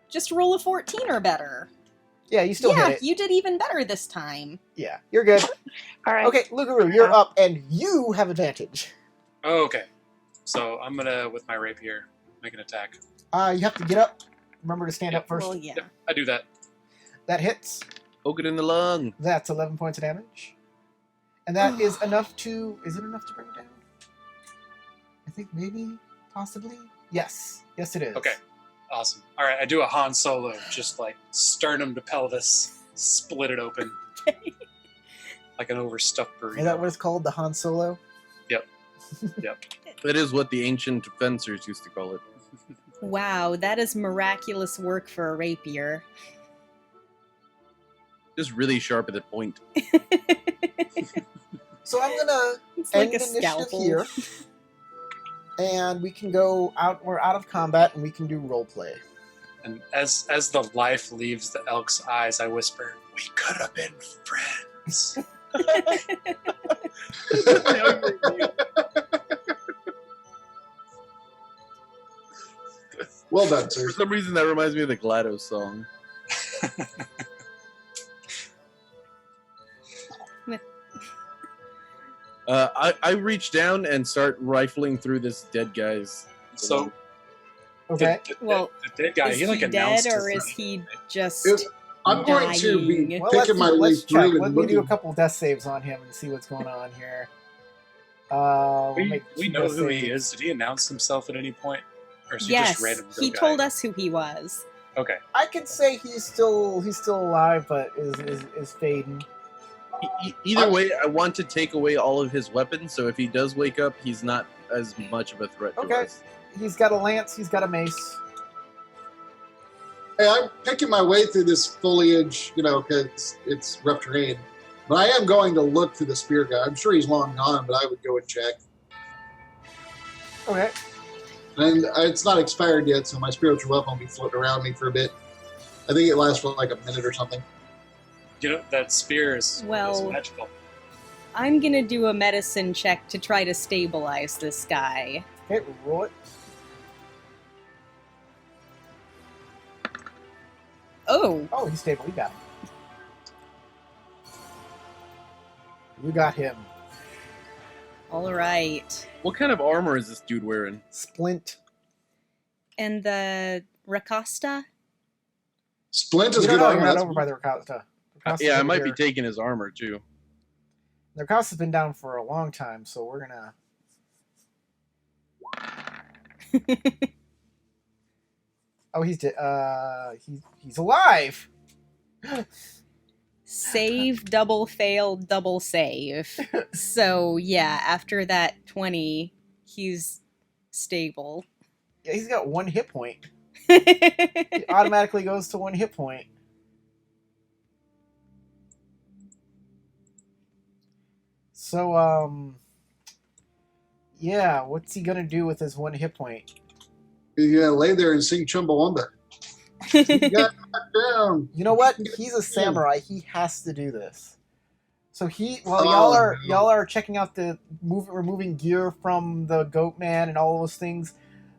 Just roll a 14 or better. Yeah, you still Yeah, hit it. you did even better this time. Yeah, you're good. All right. Okay, Lugaroo, you're up, and you have advantage. oh, okay. So I'm gonna, with my rapier, make an attack. You have to get up. Remember to stand up first. Well, yeah. Yep, I do that. That hits. Poke it in the lung. That's 11 points of damage. And that is enough to... Is it enough to bring it down? I think maybe, possibly? Yes. Yes, it is. Okay. Awesome. All right, I do a Han Solo, just like sternum to pelvis, split it open. Like an overstuffed burrito. Is that what it's called? The Han Solo? That is what the ancient fencers used to call it. Wow, that is miraculous work for a rapier. Just really sharp at the point. So I'm gonna It's end like a initiative scalpel. here, and we can go out. We're out of combat, and we can do role play. And as the life leaves the elk's eyes, I whisper, "We could have been friends." Well done, sir. For some reason, that reminds me of the GLaDOS song. I reach down and start rifling through this dead guy's. So Okay. Well, the dead guy, is he like he dead announced or his is he just... If- I'm going to be Dying. Well, picking my way let's check. through Let and me do a looking. couple death saves on him and see what's going on here. we know who he is. Did he announce himself at any point? Or is he Yes, just random he guy? told us who he was. Okay. I could say he's still alive, but is fading. Either way, I want to take away all of his weapons, so if he does wake up, he's not as much of a threat to Okay. us. He's got a lance. He's got a mace. Hey, I'm picking my way through this foliage, because it's rough terrain. But I am going to look for the spear guy. I'm sure he's long gone, but I would go and check. Okay. And it's not expired yet, so my spiritual weapon will be floating around me for a bit. I think it lasts for like a minute or something. That spear is Well- magical. I'm gonna do a medicine check to try to stabilize this guy. Okay, roll it. Oh, Oh, he's stable. You got him. You got him. all right. What kind of armor is this dude wearing? Splint. And the Rakasta? Splint is You good know, armor. you're not That's over by the Rakata. Rakasta's Yeah, I over might be here. taking his armor too. The Rakasta's been down for a long time, so we're gonna. Oh, he's he's alive. Save, double fail, double save. So, yeah, after that 20, he's stable. Yeah, he's got 1 hit point. He automatically goes to 1 hit point. So, yeah, what's he gonna do with his 1 hit point? He's gonna lay there and sing Chumbawamba. You got knocked down. You know what? He's a samurai. He has to do this. So while Oh, y'all are checking out the removing gear from the goat man and all those things,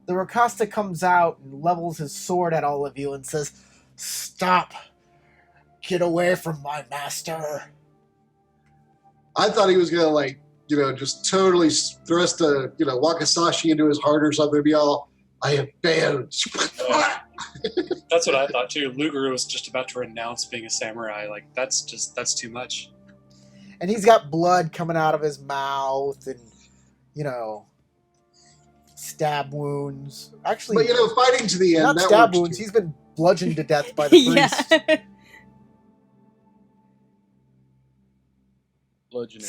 the Rakasta comes out and levels his sword at all of you and says, "Stop! Get away from my master!" I thought he was gonna just totally thrust a Wakasashi into his heart or something. Be all, I have failed. That's what I thought too. Luger was just about to renounce being a samurai. Like that's too much. And he's got blood coming out of his mouth and, stab wounds. Actually, But fighting to the end. not that stab works wounds. too. He's been bludgeoned to death by the priest. Yeah. Bludgeoning.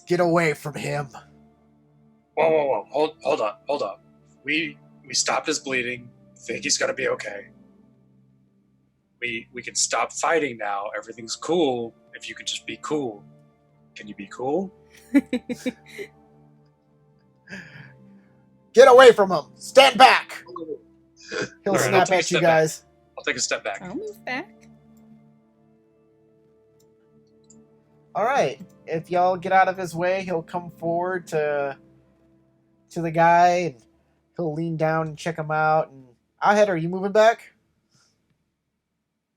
Get away from him. Whoa! Hold up. We stopped his bleeding. Think he's gonna be okay. We can stop fighting now. Everything's cool. If you could just be cool. Can you be cool? Get away from him. Stand back. He'll All right, I'll snap take a at you step guys. I'll take a step back. I'll move back. All right. If y'all get out of his way, he'll come forward to the guy and he'll lean down and check him out. And Ahead, are you moving back?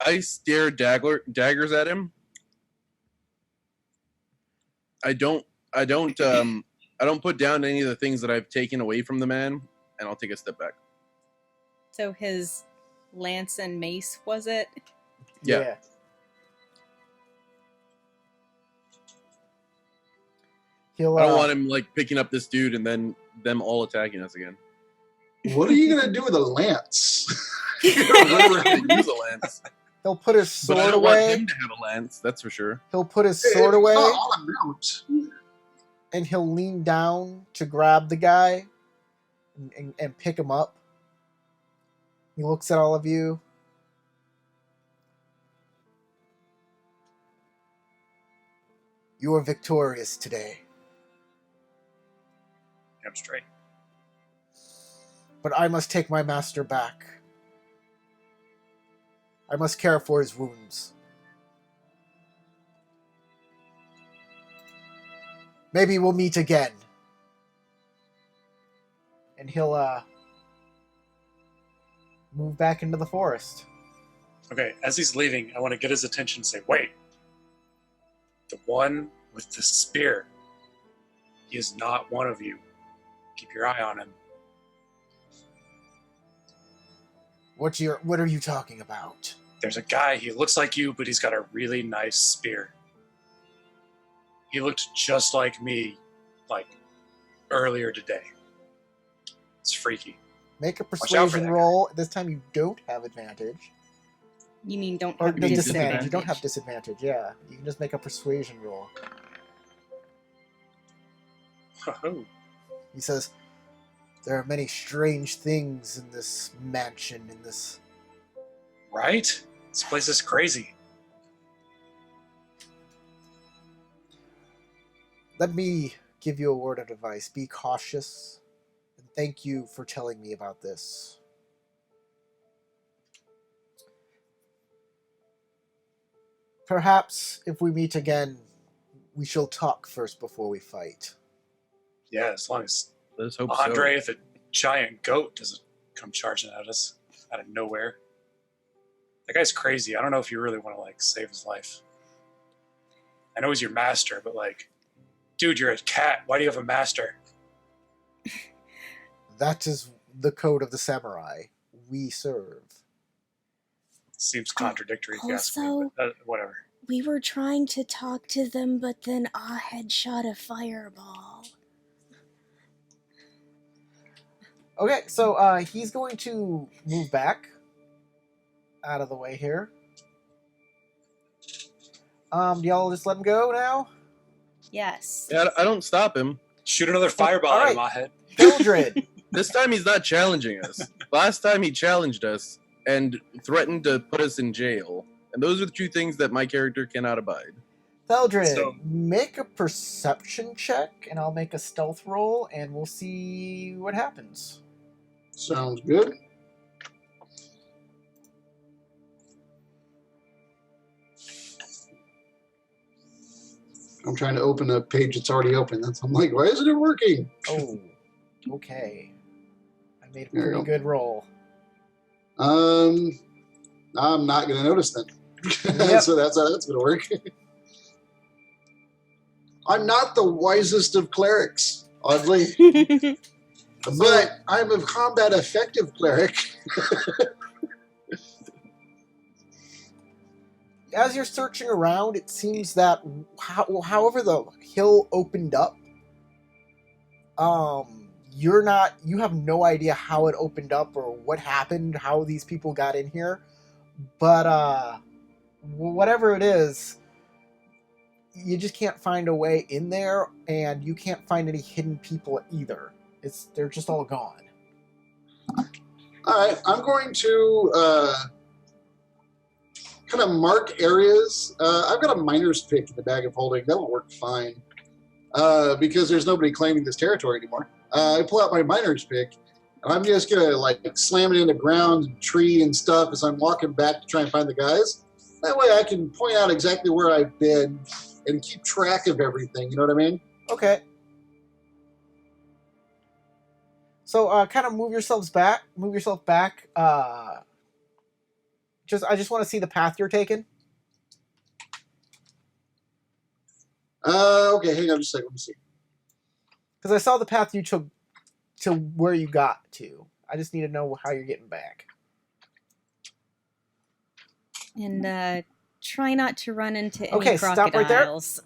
I stare daggers at him. I don't put down any of the things that I've taken away from the man, and I'll take a step back. So his lance and mace, was it? Yeah. He'll. I don't want him picking up this dude and then them all attacking us again. What are you gonna do with a lance? I don't use a lance, He'll put his but I sword don't want away. him to have a lance. That's for sure. He'll put his sword It's away, not all amount. and he'll lean down to grab the guy and pick him up. He looks at all of you. You are victorious today, I'm straight. but I must take my master back. I must care for his wounds. Maybe we'll meet again. And he'll move back into the forest. Okay, as he's leaving, I want to get his attention and say, wait. The one with the spear. He is not one of you. Keep your eye on him. What are you talking about? There's a guy, he looks like you, but he's got a really nice spear. He looked just like me, like, earlier today. It's freaky. Make a out for persuasion that roll. This time you don't have advantage. You mean don't Or have no, disadvantage. disadvantage? You don't have disadvantage, yeah. You can just make a persuasion roll. Oh, He says, there are many strange things in this mansion, in this... right? This place is crazy. Let me give you a word of advice. Be cautious. And thank you for telling me about this. Perhaps if we meet again, we shall talk first before we fight. Yeah, as long as Let's hope Andre, so. the giant goat, doesn't come charging at us out of nowhere. That guy's crazy. I don't know if you really want to, like, save his life. I know he's your master, but, like, dude, you're a cat. Why do you have a master? That is the code of the samurai. We serve. Seems contradictory if you ask me, Also- but whatever. We were trying to talk to them, but then Ahed shot a fireball. Okay, so he's going to move back out of the way here. Do y'all just let him go now? Yes. Yeah, I don't stop him. Shoot another fireball all out of right. my head. Hildred, This time he's not challenging us. Last time he challenged us and threatened to put us in jail. And those are the two things that my character cannot abide. Hildred, So- make a perception check, and I'll make a stealth roll, and we'll see what happens. Sounds good. I'm trying to open a page that's already open. I'm like, why isn't it working? Oh, okay. I made a There you pretty go. good roll. I'm not going to notice then. Yep. So that's how that's going to work. I'm not the wisest of clerics, oddly, but I'm a combat effective cleric. As you're searching around, it seems that however the hill opened up, you have no idea how it opened up or what happened, how these people got in here. But whatever it is, you just can't find a way in there, and you can't find any hidden people either. They're just all gone. All right, I'm going to kind of mark areas. I've got a miner's pick in the bag of holding. That'll work fine because there's nobody claiming this territory anymore. I pull out my miner's pick, and I'm just going to like slam it in the ground and tree and stuff as I'm walking back to try and find the guys. That way I can point out exactly where I've been and keep track of everything. You know what I mean? Okay. So kind of move yourself back. I just want to see the path you're taking. Okay, hang on just a second. Let me see. Because I saw the path you took to where you got to. I just need to know how you're getting back. And try not to run into any Okay, stop right there. crocodiles.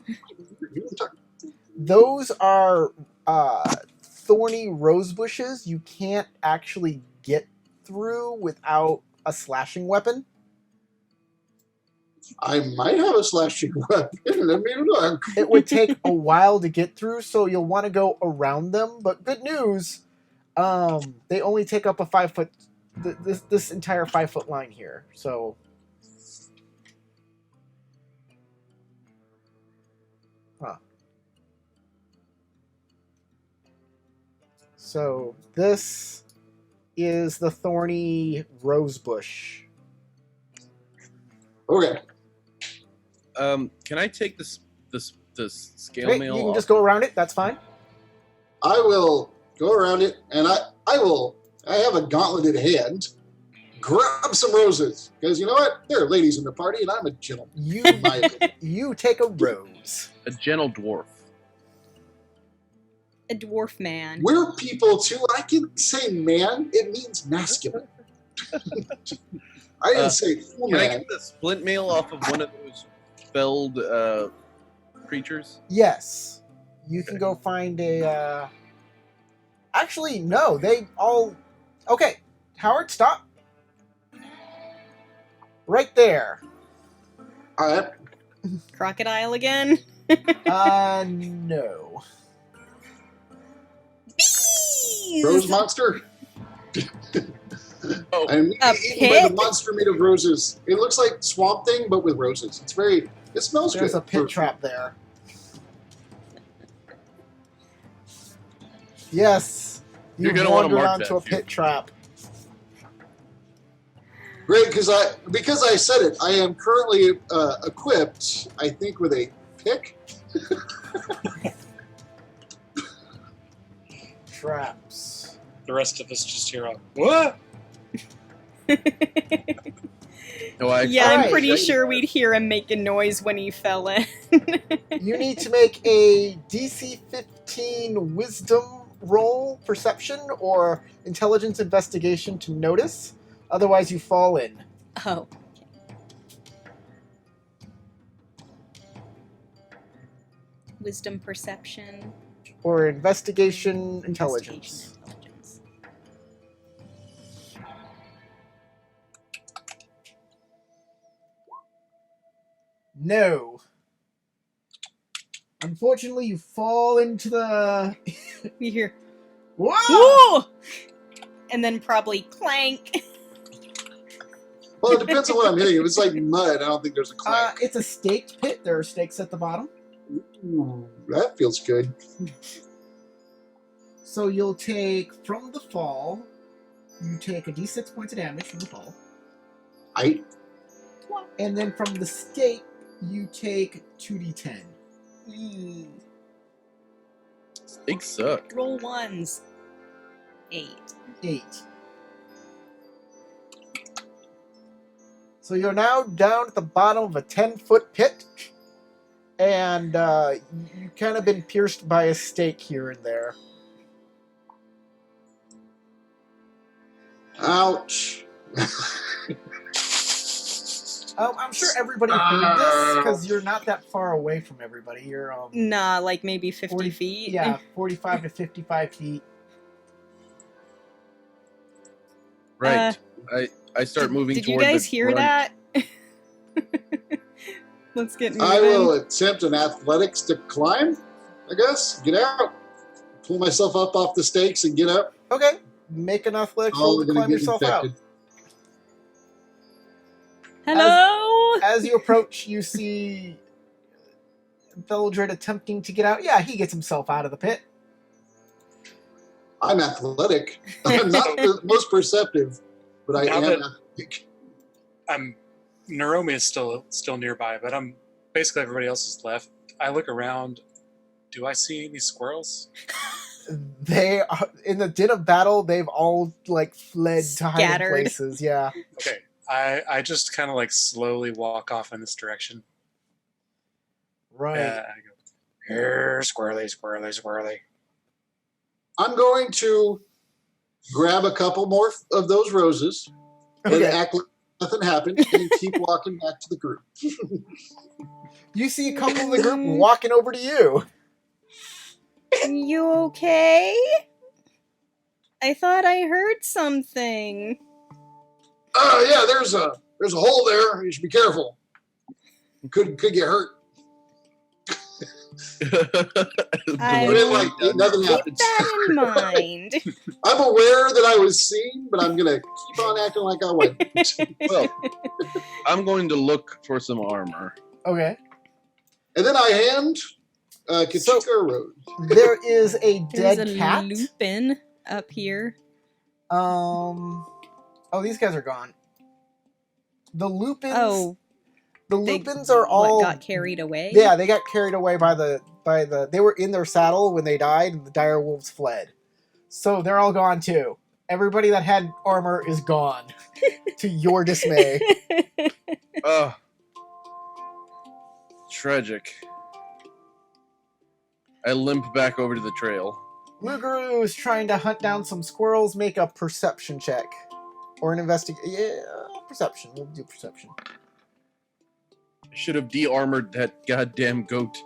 Those are thorny rose bushes. You can't actually get through without a slashing weapon. I might have a slashing weapon. Let me look. It would take a while to get through, so you'll want to go around them. But good news, they only take up a 5 foot this entire 5-foot line here. So. Huh. So this is the thorny rose bush. Okay. Can I take this scale Okay, mail you can off? just go around it. That's fine. I will go around it, and I have a gauntleted hand. Grab some roses, because you know what? There are ladies in the party, and I'm a gentleman. You in my opinion. you take a rose. A gentle dwarf. A dwarf man. We're people too. I can say man. It means masculine. I didn't say full Can I man. get the splint mail off of one of those felled creatures? Yes, you can go find a. Actually, no. They all. Okay, Howard, stop. Right there. All right. Crocodile again? No. Bees! Rose monster. Oh, I'm A eaten by the pit? monster made of roses. It looks like Swamp Thing, but with roses. It's very. It smells There's good. a pit trap there. Yes. You're You gonna wanna wandered mark onto that, a pit trap. Great, because I said it. I am currently equipped. I think with a pick. Traps. The rest of us just hear a what? no, I Yeah, I'm Alright. pretty sure we'd hear him make a noise when he fell in. You need to make a DC 15 wisdom roll, perception, or intelligence investigation to notice. Otherwise, you fall in. Oh. Wisdom perception. Or investigation intelligence. Investigation intelligence. No. Unfortunately, you fall into the. We hear, Whoa! whoa! And then probably clank. Well, it depends on what I'm hitting. If it's like mud, I don't think there's a clank. It's a staked pit. There are stakes at the bottom. Ooh, that feels good. So you'll take from the fall. You take a d6 points of damage from the fall, and then from the stake you take 2d10. They suck. Roll ones. 8. 8. So you're now down at the bottom of a 10-foot pit, and you've kind of been pierced by a stake here and there. Ouch. I'm sure everybody heard this because you're not that far away from everybody. You're Nah, like maybe 50 40 feet. Yeah, 45 to 55 feet. Right. I start moving Did you toward guys the hear front. that? Let's get moving. I will attempt an athletics to climb, I guess. Get out. Pull myself up off the stakes and get up. Okay, make an athletics Oh, roll we're to gonna climb get yourself infected. Hello? out. As you approach, you see Veldred attempting to get out. Yeah, he gets himself out of the pit. I'm athletic. I'm not the most perceptive, but I Now am that- athletic. Naromi is still nearby, but basically everybody else is left. I look around. Do I see any squirrels? They are in the din of battle. They've all like fled to hiding Scattered. places. Yeah. Okay. I just kind of like slowly walk off in this direction. Right. I go, here, squirrely, squirrely, squirrely. I'm going to grab a couple more of those roses and Okay. act like nothing happened and keep walking back to the group. You see a couple of the group walking over to you. You okay? I thought I heard something. Oh yeah, there's a hole there. You should be careful. Could get hurt. I But then, like, nothing Keep happens. that in mind. I'm aware that I was seen, but I'm gonna keep on acting like I wasn't. Well, I'm going to look for some armor. Okay. And then I hand Kachika a rose. There is a There's dead a cat. Lupin up here. Oh, these guys are gone. The Lupins. Oh, the they Lupins are all. got carried away? Yeah, they got carried away by the. They were in their saddle when they died, and the dire wolves fled. So they're all gone too. Everybody that had armor is gone. To your dismay. Oh, tragic. I limp back over to the trail. Luguru is trying to hunt down some squirrels. Make a perception check. Or an perception. We'll do perception. I should have de-armored that goddamn goat.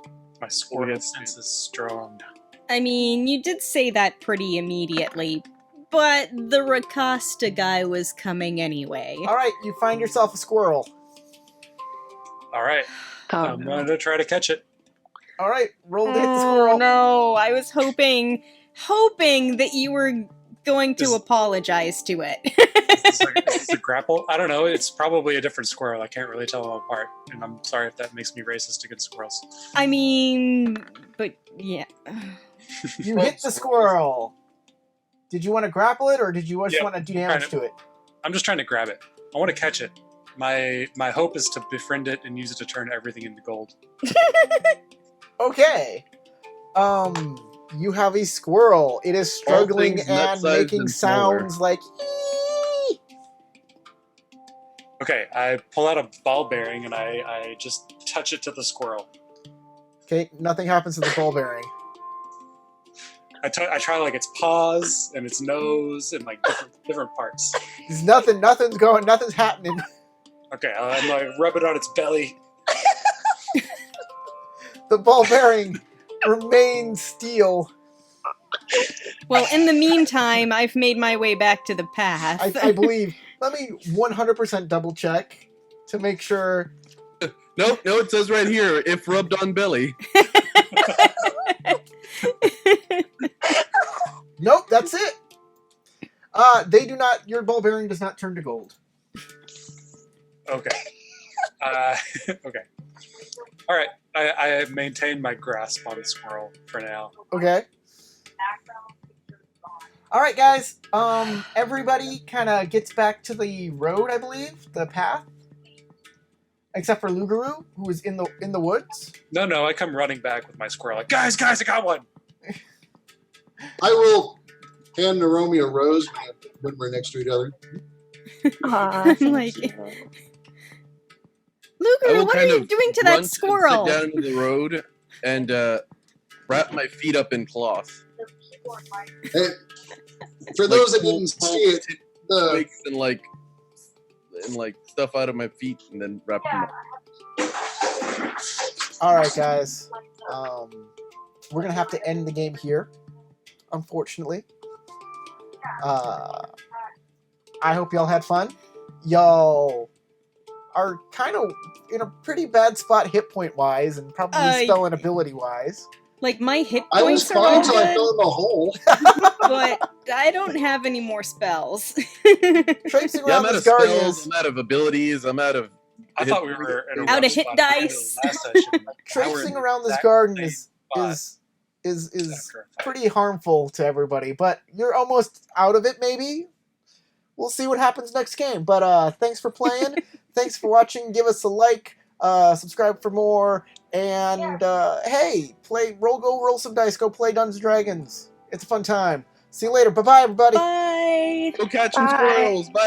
My squirrel sense is strong. I mean, you did say that pretty immediately, but the Rakasta guy was coming anyway. Alright, you find yourself a squirrel. All right, Oh, I'm going to try to catch it. Alright, roll to hit the Oh squirrel. no, I was hoping that you were going to Is- apologize to it. Is this a grapple? I don't know. It's probably a different squirrel. I can't really tell them apart. And I'm sorry if that makes me racist against squirrels. I mean, but yeah. You hit the squirrel. Did you want to grapple it, or did you just Yep. want to do damage Trying to it? I'm just trying to grab it. I want to catch it. My hope is to befriend it and use it to turn everything into gold. Okay. You have a squirrel. It is struggling things and nut-sized making and smaller. sounds like "Ee!" Okay, I pull out a ball bearing and I just touch it to the squirrel. Okay, nothing happens to the ball bearing. I try like its paws and its nose and like different parts. There's nothing's happening. Okay, I'm like rub it on its belly. The ball bearing remains steel. Well, in the meantime, I've made my way back to the path. I believe. Let me 100% double check to make sure. Nope, no, it says right here, if rubbed on belly. Nope, that's it. They do not. Your ball bearing does not turn to gold. Okay. Okay. All right. I maintain my grasp on the squirrel for now. Okay. All right, guys. Everybody kind of gets back to the road, I believe, the path, except for Luguru, who is in the woods. No, I come running back with my squirrel. Like, guys, I got one. I will hand Naomi a rose when we're next to each other. Aw, thank Like- you. I Luguru, will what are kind you of doing to run that squirrel? Sit down to the road and wrap my feet up in cloth. And for those that didn't see it, the Twigs and like stuff out of my feet and then wrap them up. All right, guys. We're gonna have to end the game here, unfortunately. I hope y'all had fun. Y'all are kind of in a pretty bad spot hit point wise, and probably spell and ability wise. Like, my hit I was points are all fine until I good, fell in the hole. but I don't have any more spells. Traipsing Yeah, around I'm out this of garden spells, is I'm out of abilities, I'm out of... I thought we were in a Out rough of hit spot at the end of dice. the last session. Now we're traipsing in around this that garden same is spot is after a fight. pretty harmful to everybody, but you're almost out of it maybe. We'll see what happens next game. But thanks for playing. Thanks for watching. Give us a like, subscribe for more, and hey, roll some dice, go play Dungeons & Dragons. It's a fun time. See you later. Bye-bye, everybody. Bye! Go catch some Bye. squirrels! Bye!